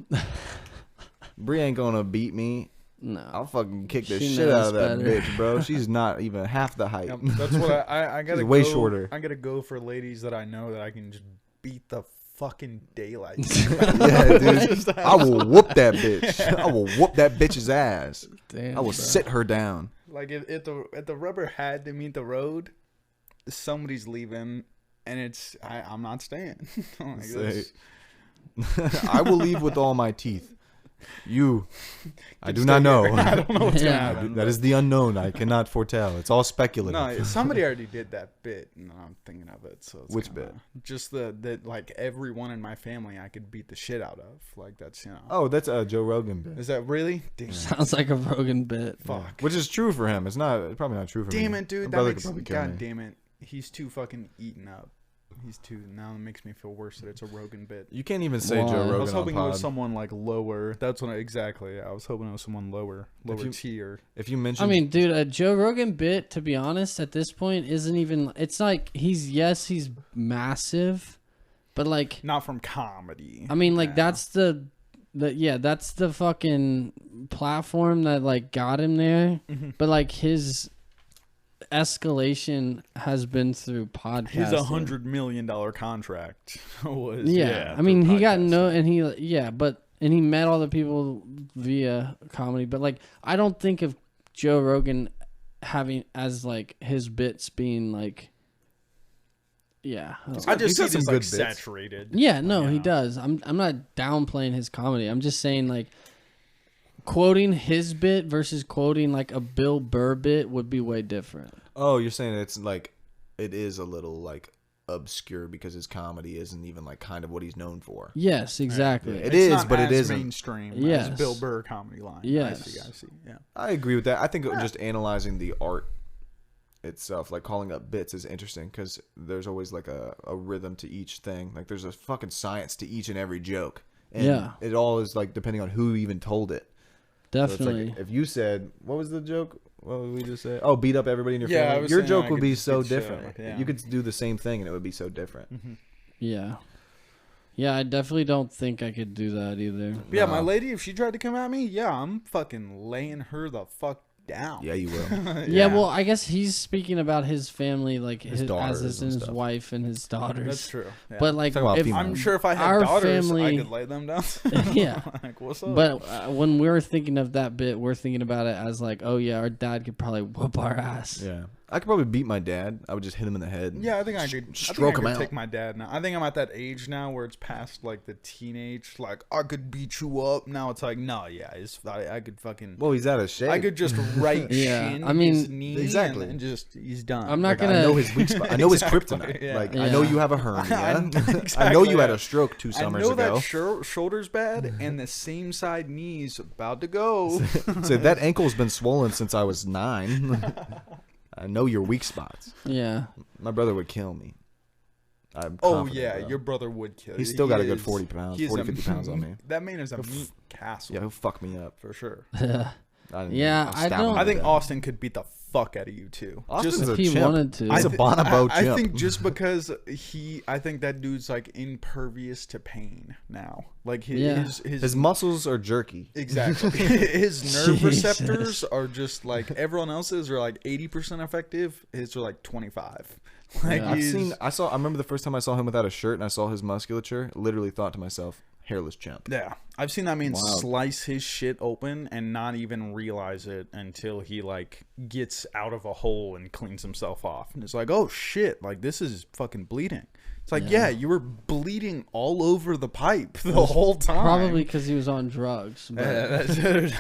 Bree ain't gonna beat me. No. I'll fucking kick the She shit out of knows that better. bitch, bro. She's not even half the height. Yep, that's what I gotta She's way go, shorter. I gotta go for ladies that I know that I can just beat the fucking daylight. Yeah, dude. I will whoop that bitch. I will whoop that bitch's ass. Damn, I will bro. sit her down. Like if the rubber had to meet the road, somebody's leaving, and I'm not staying. Like Say, this. I will leave with all my teeth. You, I do Stay not know. here. I don't know what's Yeah. gonna happen. That is the unknown. I cannot foretell. It's all speculative. No, somebody already did that bit, and I'm thinking of it. So it's Which kinda, just the like everyone in my family I could beat the shit out of. Like that's Oh, that's a Joe Rogan bit. Is that really? Damn. Sounds like a Rogan bit. Fuck. Which is true for him. It's probably not true for me. Damn it, dude. My That brother makes could probably kill God me. damn it. He's too fucking eaten up. Now it makes me feel worse that it's a Rogan bit. You can't even say Why? Joe I Rogan I was hoping on it pod. was someone like lower. That's what exactly. I was hoping it was someone lower you- tier. If you mention, I mean, dude, a Joe Rogan bit, to be honest, at this point isn't even. It's like he's massive, but like, Not from comedy. I mean, like Yeah. that's that's the fucking platform that like got him there. Mhm. But like his escalation has been through podcasting. His $100 million contract was Yeah, I through mean, he got podcasting. and he met all the people via comedy, but like I don't think of Joe Rogan having as like his bits being like, yeah, I just see got some this good like bits. saturated. yeah, no, he Yeah. does. I'm not downplaying his comedy. I'm just saying like quoting his bit versus quoting like a Bill Burr bit would be way different. oh, you're saying it's like it is a little like obscure because his comedy isn't even like kind of what he's known for. Yes, exactly. It It's is, not but it as isn't. mainstream Yes. as Bill Burr comedy line. Yes. I see. Yeah. I agree with that. I think just analyzing the art itself, like calling up bits, is interesting because there's always like a rhythm to each thing. Like there's a fucking science to each and every joke. And Yeah. it all is like depending on who even told it. So it's Definitely. like if you said, what was the joke? What would we just say? Oh, beat up everybody in your Yeah, I family. was Your saying joke I would could be beat so the shit different. out of it, yeah. You could do the same thing and it would be so different. Yeah. Yeah, I definitely don't think I could do that either. But yeah, my No. lady, if she tried to come at me, yeah, I'm fucking laying her the fuck down. Yeah, you will. Yeah, well, I guess he's speaking about his family, like his daughters as and his stuff. wife and his daughters. That's true. Yeah. But like, Talking about if, female. I'm sure if I had our daughters, I family- could lay them down. Yeah. Like, what's up? but when we're thinking of that bit, we're thinking about it as like, oh yeah, our dad could probably whoop our ass. Yeah. I could probably beat my dad. I would just hit him in the head. And yeah, I think I could stroke him out. take my dad now. I think I'm at that age now where it's past like the teenage, like I could beat you up. Now it's like, no, yeah, I could fucking, Well, he's out of shape. I could just right Yeah, shin I mean, his knee exactly. and just he's done. I'm not Like, gonna. I know his weak spot. I know his Exactly, kryptonite. yeah. Like I know Yeah. you have a hernia. I know Exactly, you had yeah. a stroke 2 I summers know ago. that shoulder's bad and the same side knee's about to go. So that ankle's been swollen since I was 9. I know your weak spots. Yeah. My brother would kill me. I'm Oh confident, yeah, bro. your brother would kill you. He's still He got a good is- 40 pounds, he is 40, a 50 pounds on me. That man is a meat castle. Yeah, he'll fuck me up. for sure. Yeah, I'll I stab him don't- to I think death. Austin could beat the fuck out of you too. Austin's Just a If he chimp. wanted to. He's a bonobo I chimp. think just because I think that dude's like impervious to pain now. Like Yeah. His muscles are jerky. exactly his nerve Jesus. receptors are just like everyone else's are like 80% effective. His are like 25. Like Yeah. he's, I remember the first time I saw him without a shirt and I saw his musculature, literally thought to myself, hairless chimp. yeah, I've seen that man Wild. slice his shit open and not even realize it until he like gets out of a hole and cleans himself off, and it's like, oh shit, like this is fucking bleeding. It's like, yeah, you were bleeding all over the pipe the whole time. Probably because he was on drugs. But That's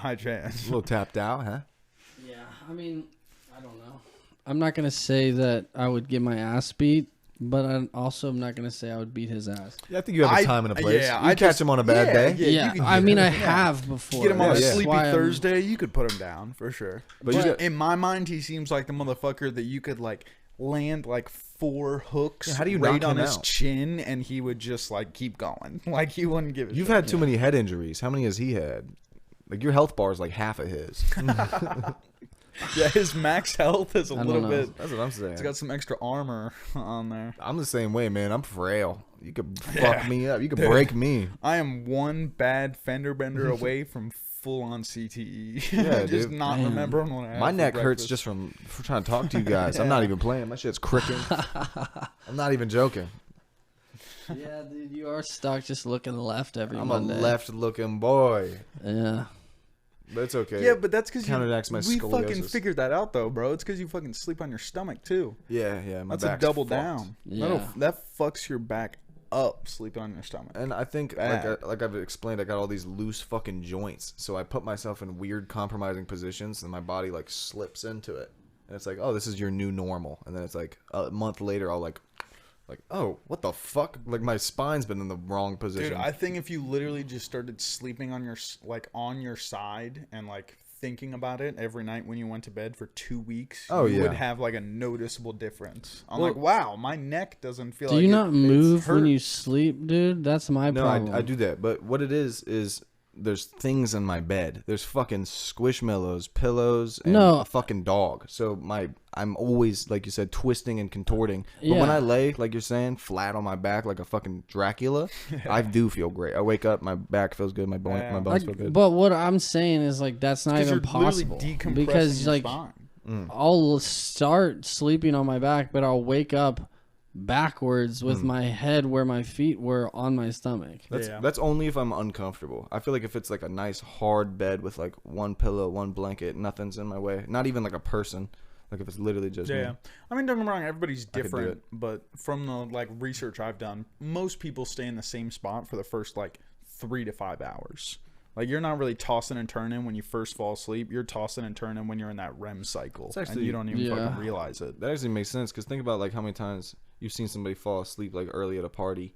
high chance. A little tapped out, huh? yeah, I mean, I don't know. I'm not gonna say that I would get my ass beat, but I'm also not gonna say I would beat his ass. Yeah, I think you have a time and a place. yeah, you catch him on a bad day. you Yeah, can I get mean, him. I have before. Get him on a Yeah. sleepy Why I'm- Thursday, you could put him down for sure. But you got- in my mind, he seems like the motherfucker that you could like land like 4 hooks how do you right knock on him his out? chin, and he would just like keep going. Like he wouldn't give a You've shit. had too many head injuries. How many has he had? Like your health bar is like half of his. Yeah, his max health is a I don't little know. bit. That's what I'm saying. It's got some extra armor on there. I'm the same way, man. I'm frail. You could Yeah. fuck me up. You could break me. I am one bad fender bender away from full on CTE. Yeah, just dude. not Damn. remembering what I had My for neck hurts breakfast. just from trying to talk to you guys. I'm not even playing. My shit's cricking. I'm not even joking. Yeah, dude, you are stuck just looking left every I'm Monday. a left-looking boy. Yeah. But it's okay. Yeah, but that's because Counteracts my we fucking scoliosis. figured that out though, bro. It's because you fucking sleep on your stomach too. yeah. My That's a back's double fucked. down. Yeah. That fucks your back up sleeping on your stomach. And I think, Bad. like I've explained, I got all these loose fucking joints. So I put myself in weird, compromising positions, and my body like slips into it. And it's like, oh, this is your new normal. And then it's like a month later, I'll like, oh, what the fuck? Like my spine's been in the wrong position. Dude, I think if you literally just started sleeping on your on your side and like thinking about it every night when you went to bed for 2 weeks, Oh, you yeah. would have like a noticeable difference. I'm Well- like, wow, my neck doesn't feel Do like you it- not it's move when hurt. you sleep, dude? That's my no, problem. I do that. But what it is there's things in my bed. There's fucking squishmallows, pillows, and No. a fucking dog. So I'm always, like you said, twisting and contorting. But when Yeah. I lay, like you're saying, flat on my back like a fucking Dracula, I do feel great. I wake up, my back feels good, my Yeah. my bones feel good. But what I'm saying is like that's not 'Cause even you're literally possible decompressing because your like spine. I'll start sleeping on my back, but I'll wake up backwards with my head where my feet were on my stomach. That's only if I'm uncomfortable. I feel like if it's like a nice hard bed with like one pillow, one blanket, nothing's in my way. Not even like a person. Like if it's literally just Yeah, me. I mean, don't get me wrong. Everybody's could do different, it. but from the like research I've done, most people stay in the same spot for the first like 3 to 5 hours. Like you're not really tossing and turning when you first fall asleep. You're tossing and turning when you're in that REM cycle, and actually- you don't even Yeah. fucking realize it. That actually makes sense because think about like how many times you've seen somebody fall asleep like early at a party.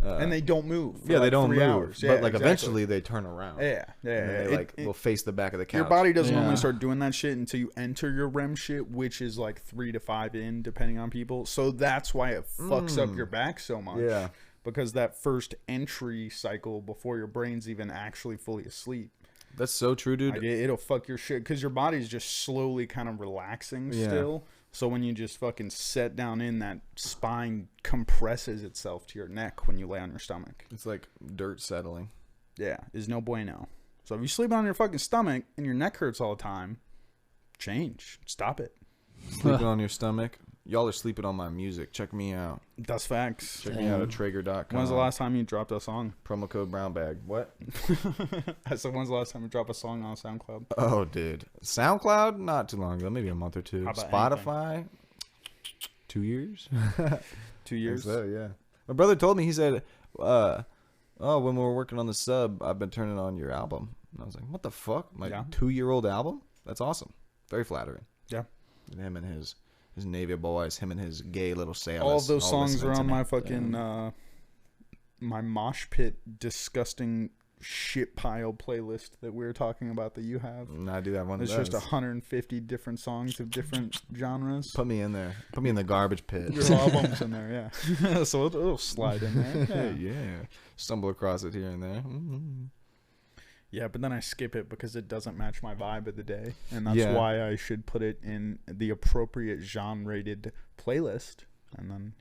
And they don't move. For Yeah, like they don't 3 move. hours. But Yeah, like exactly. eventually they turn around. Yeah, yeah. And they It- like it- will face the back of the couch. your body doesn't Yeah. normally start doing that shit until you enter your REM shit, which is like 3 to 5 in, depending on people. So that's why it fucks up your back so much. Yeah. Because that first entry cycle before your brain's even actually fully asleep. That's so true, dude. Like it'll fuck your shit because your body's just slowly kind of relaxing Yeah. still. So when you just fucking set down in, that spine compresses itself to your neck when you lay on your stomach. It's like dirt settling. Yeah, is no bueno. So if you sleep on your fucking stomach and your neck hurts all the time, change. Stop it. Sleeping on your stomach. Y'all are sleeping on my music. Check me out. That's facts. Check me out at Traeger.com. When's the last time you dropped a song? Promo code BrownBag. What? I said, when's the last time you dropped a song on SoundCloud? Oh, dude. SoundCloud? Not too long ago. Maybe a month or two. How about Spotify? 2 years? 2 years? So, yeah. My brother told me, he said, when we were working on the sub, I've been turning on your album. And I was like, what the fuck? My Yeah. 2-year-old album? That's awesome. Very flattering. Yeah. And him and his Navy boys, him and his gay little sailors. All of those songs listening are to on me. my fucking, my mosh pit disgusting shit pile playlist that we were talking about that you have. And I do that one. There's That's- just 150 different songs of different genres. Put me in there. Put me in the garbage pit. Your albums in there, yeah. So it'll slide in there. Yeah. Yeah. Stumble across it here and there. Yeah, but then I skip it because it doesn't match my vibe of the day. And that's Yeah. why I should put it in the appropriate genre-rated playlist. And then,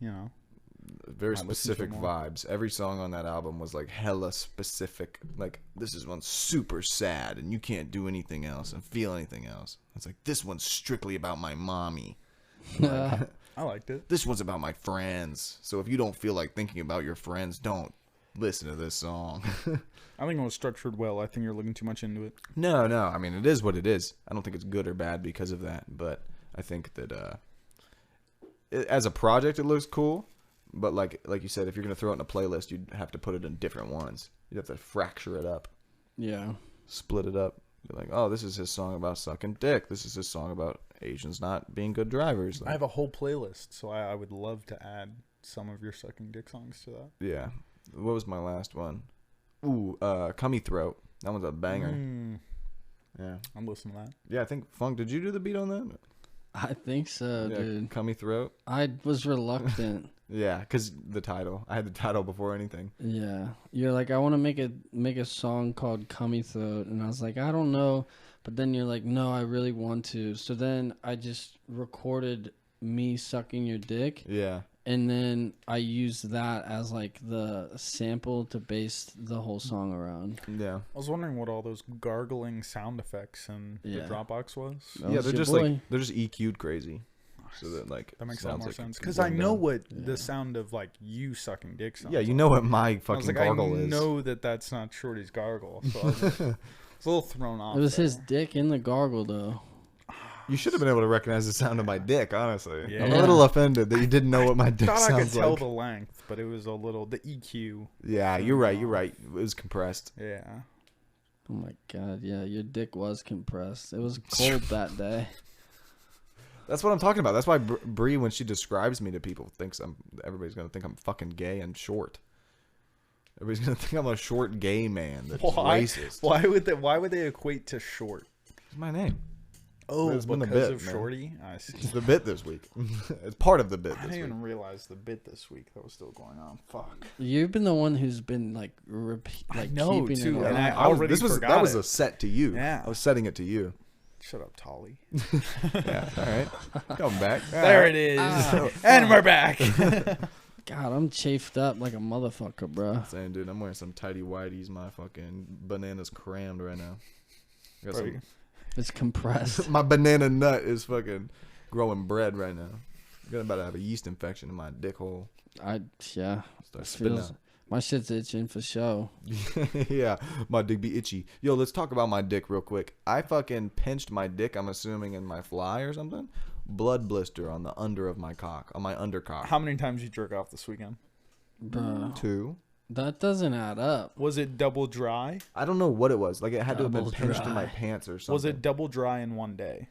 Very I listen to specific more. vibes. Every song on that album was like hella specific. Like, this is one super sad and you can't do anything else and feel anything else. It's like, this one's strictly about my mommy. I liked it. This one's about my friends. So if you don't feel like thinking about your friends, don't listen to this song. I think it was structured well. I think you're looking too much into it. No. I mean, it is what it is. I don't think it's good or bad because of that. But I think that as a project, it looks cool. But like you said, if you're going to throw it in a playlist, you'd have to put it in different ones. You'd have to fracture it up, Yeah. split it up. You're like, oh, this is his song about sucking dick. This is his song about Asians not being good drivers. I Like, have a whole playlist, so I would love to add some of your sucking dick songs to that. Yeah. What was my last one? Ooh, Cummy Throat. That one's a banger. Yeah. I'm listening to that. Yeah, I think Funk. Did you do the beat on that? I think so, Yeah, dude. Cummy Throat. I was reluctant. Yeah, because the title. I had the title before anything. Yeah, you're like, I want to make a song called "Cummy Throat," and I was like, I don't know, but then you're like, no, I really want to. So then I just recorded me sucking your dick, Yeah. and then I used that as like the sample to base the whole song around. Yeah. I was wondering what all those gargling sound effects in Yeah. the Dropbox was. That Yeah, was they're your just boy. like they're just EQ'd crazy. So that like That makes a lot sounds more like sense. it's Because I going know down. what Yeah. the sound of like you sucking dick sounds Yeah, you like. know what my I was fucking like, gargle I is. know that that's not Shorty's gargle. So I was a little thrown off. It was there. his dick in the gargle, though. You should have been able to recognize the sound of my dick, honestly. I'm Yeah. a little offended that you didn't know what my dick Thought I could sounds tell like. the length, but it was a little the EQ. Yeah, you're right. You're right. It was compressed. Yeah. Oh my god, yeah, your dick was compressed. It was cold that day. That's what I'm talking about. That's why Bree, when she describes me to people, thinks everybody's gonna think I'm fucking gay and short. Everybody's gonna think I'm a short gay man that's racist. Why would they equate to short? It's my name. Oh, It's been the because bit, of man. Shorty? I see. It's the bit this week. It's part of the bit I this didn't week. even realize the bit this week that was still going on. Fuck. You've been the one who's been like know, keeping too, it and alive. I already that forgot was it. a set to you. Yeah. I was setting it to you. Shut up, Tolly. Yeah. All right. Come back. There it is. And we're back. God, I'm chafed up like a motherfucker, bro. Saying, dude, I'm wearing some tighty whities. My fucking bananas crammed right now. I got some- It's compressed. my banana nut is fucking growing bread right now. I'm about to have a yeast infection in my dick hole. Yeah. Start spitting Feels, out. my shit's itching for show. Yeah, my dick be itchy. Yo, let's talk about my dick real quick. I fucking pinched my dick, I'm assuming in my fly or something. Blood blister on the under of my cock, on my undercock. How many times you jerk off this weekend? Bro, 2. that doesn't add up. Was it double dry? I don't know what it was. Like it had to have been Double pinched in my dry. pants or something. Was it double dry in one day?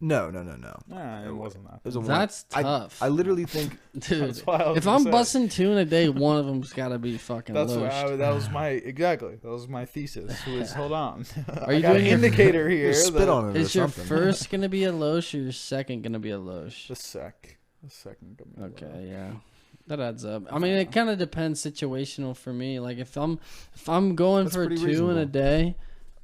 No. Nah, it wasn't that. It was a That's one. tough. I literally think Dude, That's why I was if gonna I'm say. busting 2 in a day, one of them's got to be fucking That's what loosed. that was my exactly. That was my thesis. Was hold on. Are you I got an doing your- indicator here? spit that- on it Is or your something. first going to be a losh or your second going to be a losh? The second. Okay, yeah. That adds up. I mean, it kind of depends situational for me. Like if I'm going That's for pretty 2 in a reasonable. day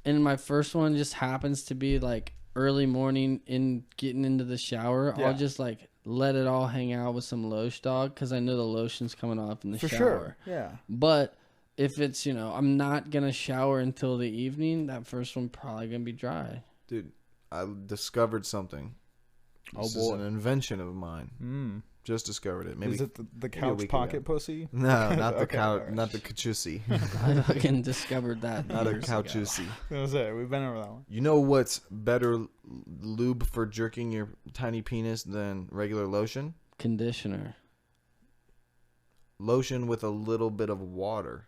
and my first one just happens to be like early morning in getting into the shower, Yeah. I'll just like let it all hang out with some lotion dog cuz I know the lotion's coming off in the For shower. sure. Yeah. But if it's, I'm not going to shower until the evening, that first one probably going to be dry. dude, I discovered something. Oh, This boy. is an invention of mine. Just discovered it. Maybe Is it the maybe a couch week pocket ago. pussy? No, not the Okay, couch, alright. not the cachussy, I fucking discovered that. not a years ago. couchussy. That was it. We've been over that one. You know what's better lube for jerking your tiny penis than regular lotion? Conditioner. Lotion with a little bit of water.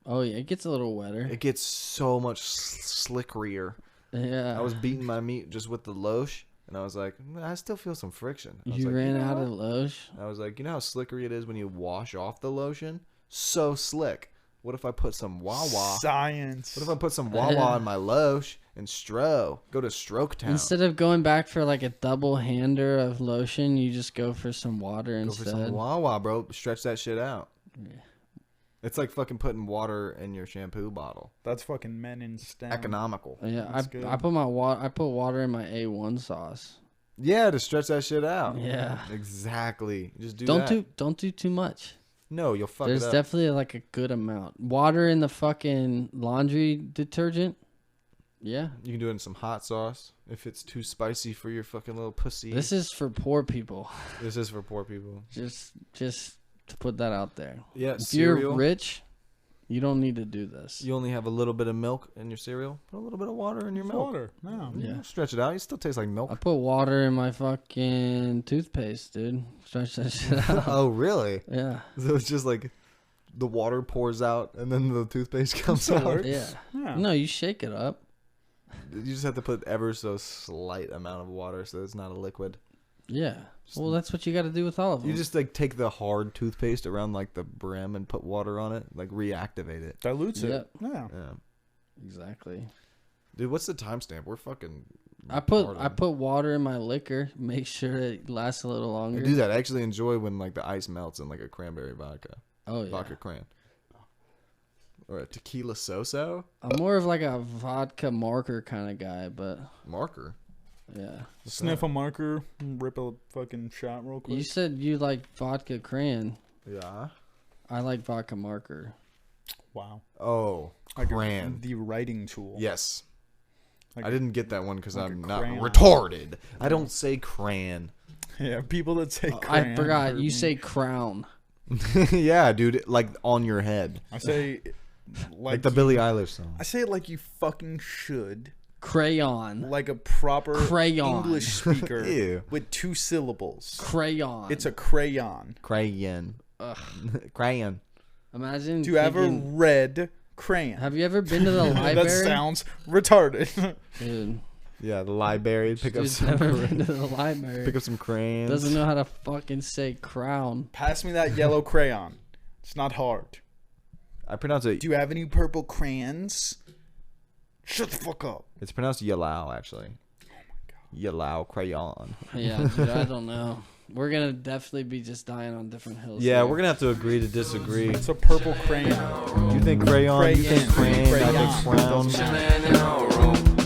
Oh yeah, it gets a little wetter. It gets so much slickerier. Yeah. I was beating my meat just with the lotion, and I was like, I still feel some friction. I was You like, ran know out what? of lotion. I was like, you know how slickery it is when you wash off the lotion? So slick. What if I put some Wawa? Science. What if I put some Wawa in my lotion and go to Stroke Town? Instead of going back for like a double hander of lotion, you just go for some water Go for instead. some Wawa, bro. Stretch that shit out. Yeah. It's like fucking putting water in your shampoo bottle. That's fucking men in STEM. Economical. Yeah, That's good. I put my water. I put water in my A1 sauce. Yeah, to stretch that shit out. Yeah. Exactly. Just do Don't that. do too much. No, you'll fuck There's it up. definitely like a good amount. Water in the fucking laundry detergent. Yeah. You can do it in some hot sauce if it's too spicy for your fucking little pussy. This is for poor people. This is for poor people. Just to put that out there. Yeah, If cereal. you're rich, you don't need to do this. You only have a little bit of milk in your cereal. Put a little bit of water in your It's milk. water. No. Yeah. Stretch it out. It still tastes like I milk. put water in my fucking toothpaste, dude. Stretch that shit out. Oh, really? Yeah. So it's just like the water pours out and then the toothpaste comes Still out. works. Yeah. Yeah. No, you shake it up. You just have to put ever so slight amount of water so it's not a liquid. Yeah. Well, that's what you got to do with all of them. You just like take the hard toothpaste around like the brim and put water on it, like reactivate it. Dilutes it. Yep. Yeah. Yeah. Exactly. Dude, what's the timestamp? We're fucking. I put water in my liquor, make sure it lasts a little I longer. do that. I actually enjoy when like the ice melts in like a cranberry vodka. Oh yeah. Vodka cran. Or a tequila so-so. I'm more of like a vodka marker kind of guy, but Marker. yeah. Sniff a marker, rip a fucking shot real quick. You said you like vodka cran. Yeah. I like vodka marker. Wow. Oh, Like cran. the writing tool. Yes. Like I didn't get that one because like I'm a not crayon. retarded. I don't say cran. Yeah, people that say I cran. forgot. hurt You me. say crown. Yeah, dude. Like on your head. I say Like the Billie Eilish song. I say it like you fucking should. Crayon. Like a proper Crayon. English speaker Ew. with 2 syllables. Crayon. It's a crayon. Crayon. Ugh. Crayon. Imagine. Do you have a thinking- red crayon? Have you ever been to the library? That sounds retarded. Dude. Yeah, the library. Pick up Dude's some. never been to the library. Pick up some crayons. Doesn't know how to fucking say crown. Pass me that yellow crayon. It's not hard. I pronounce it. Do you have any purple crayons? Shut the fuck up. It's pronounced yellow, actually. Oh my god. Yellow crayon. Yeah, dude, I don't know. We're gonna definitely be just dying on different hills. Yeah, here. we're gonna have to agree to disagree. It's a purple crayon. You think crayon? You think Crayon. crayon? I think Crayon. crown. Chillin' in our room.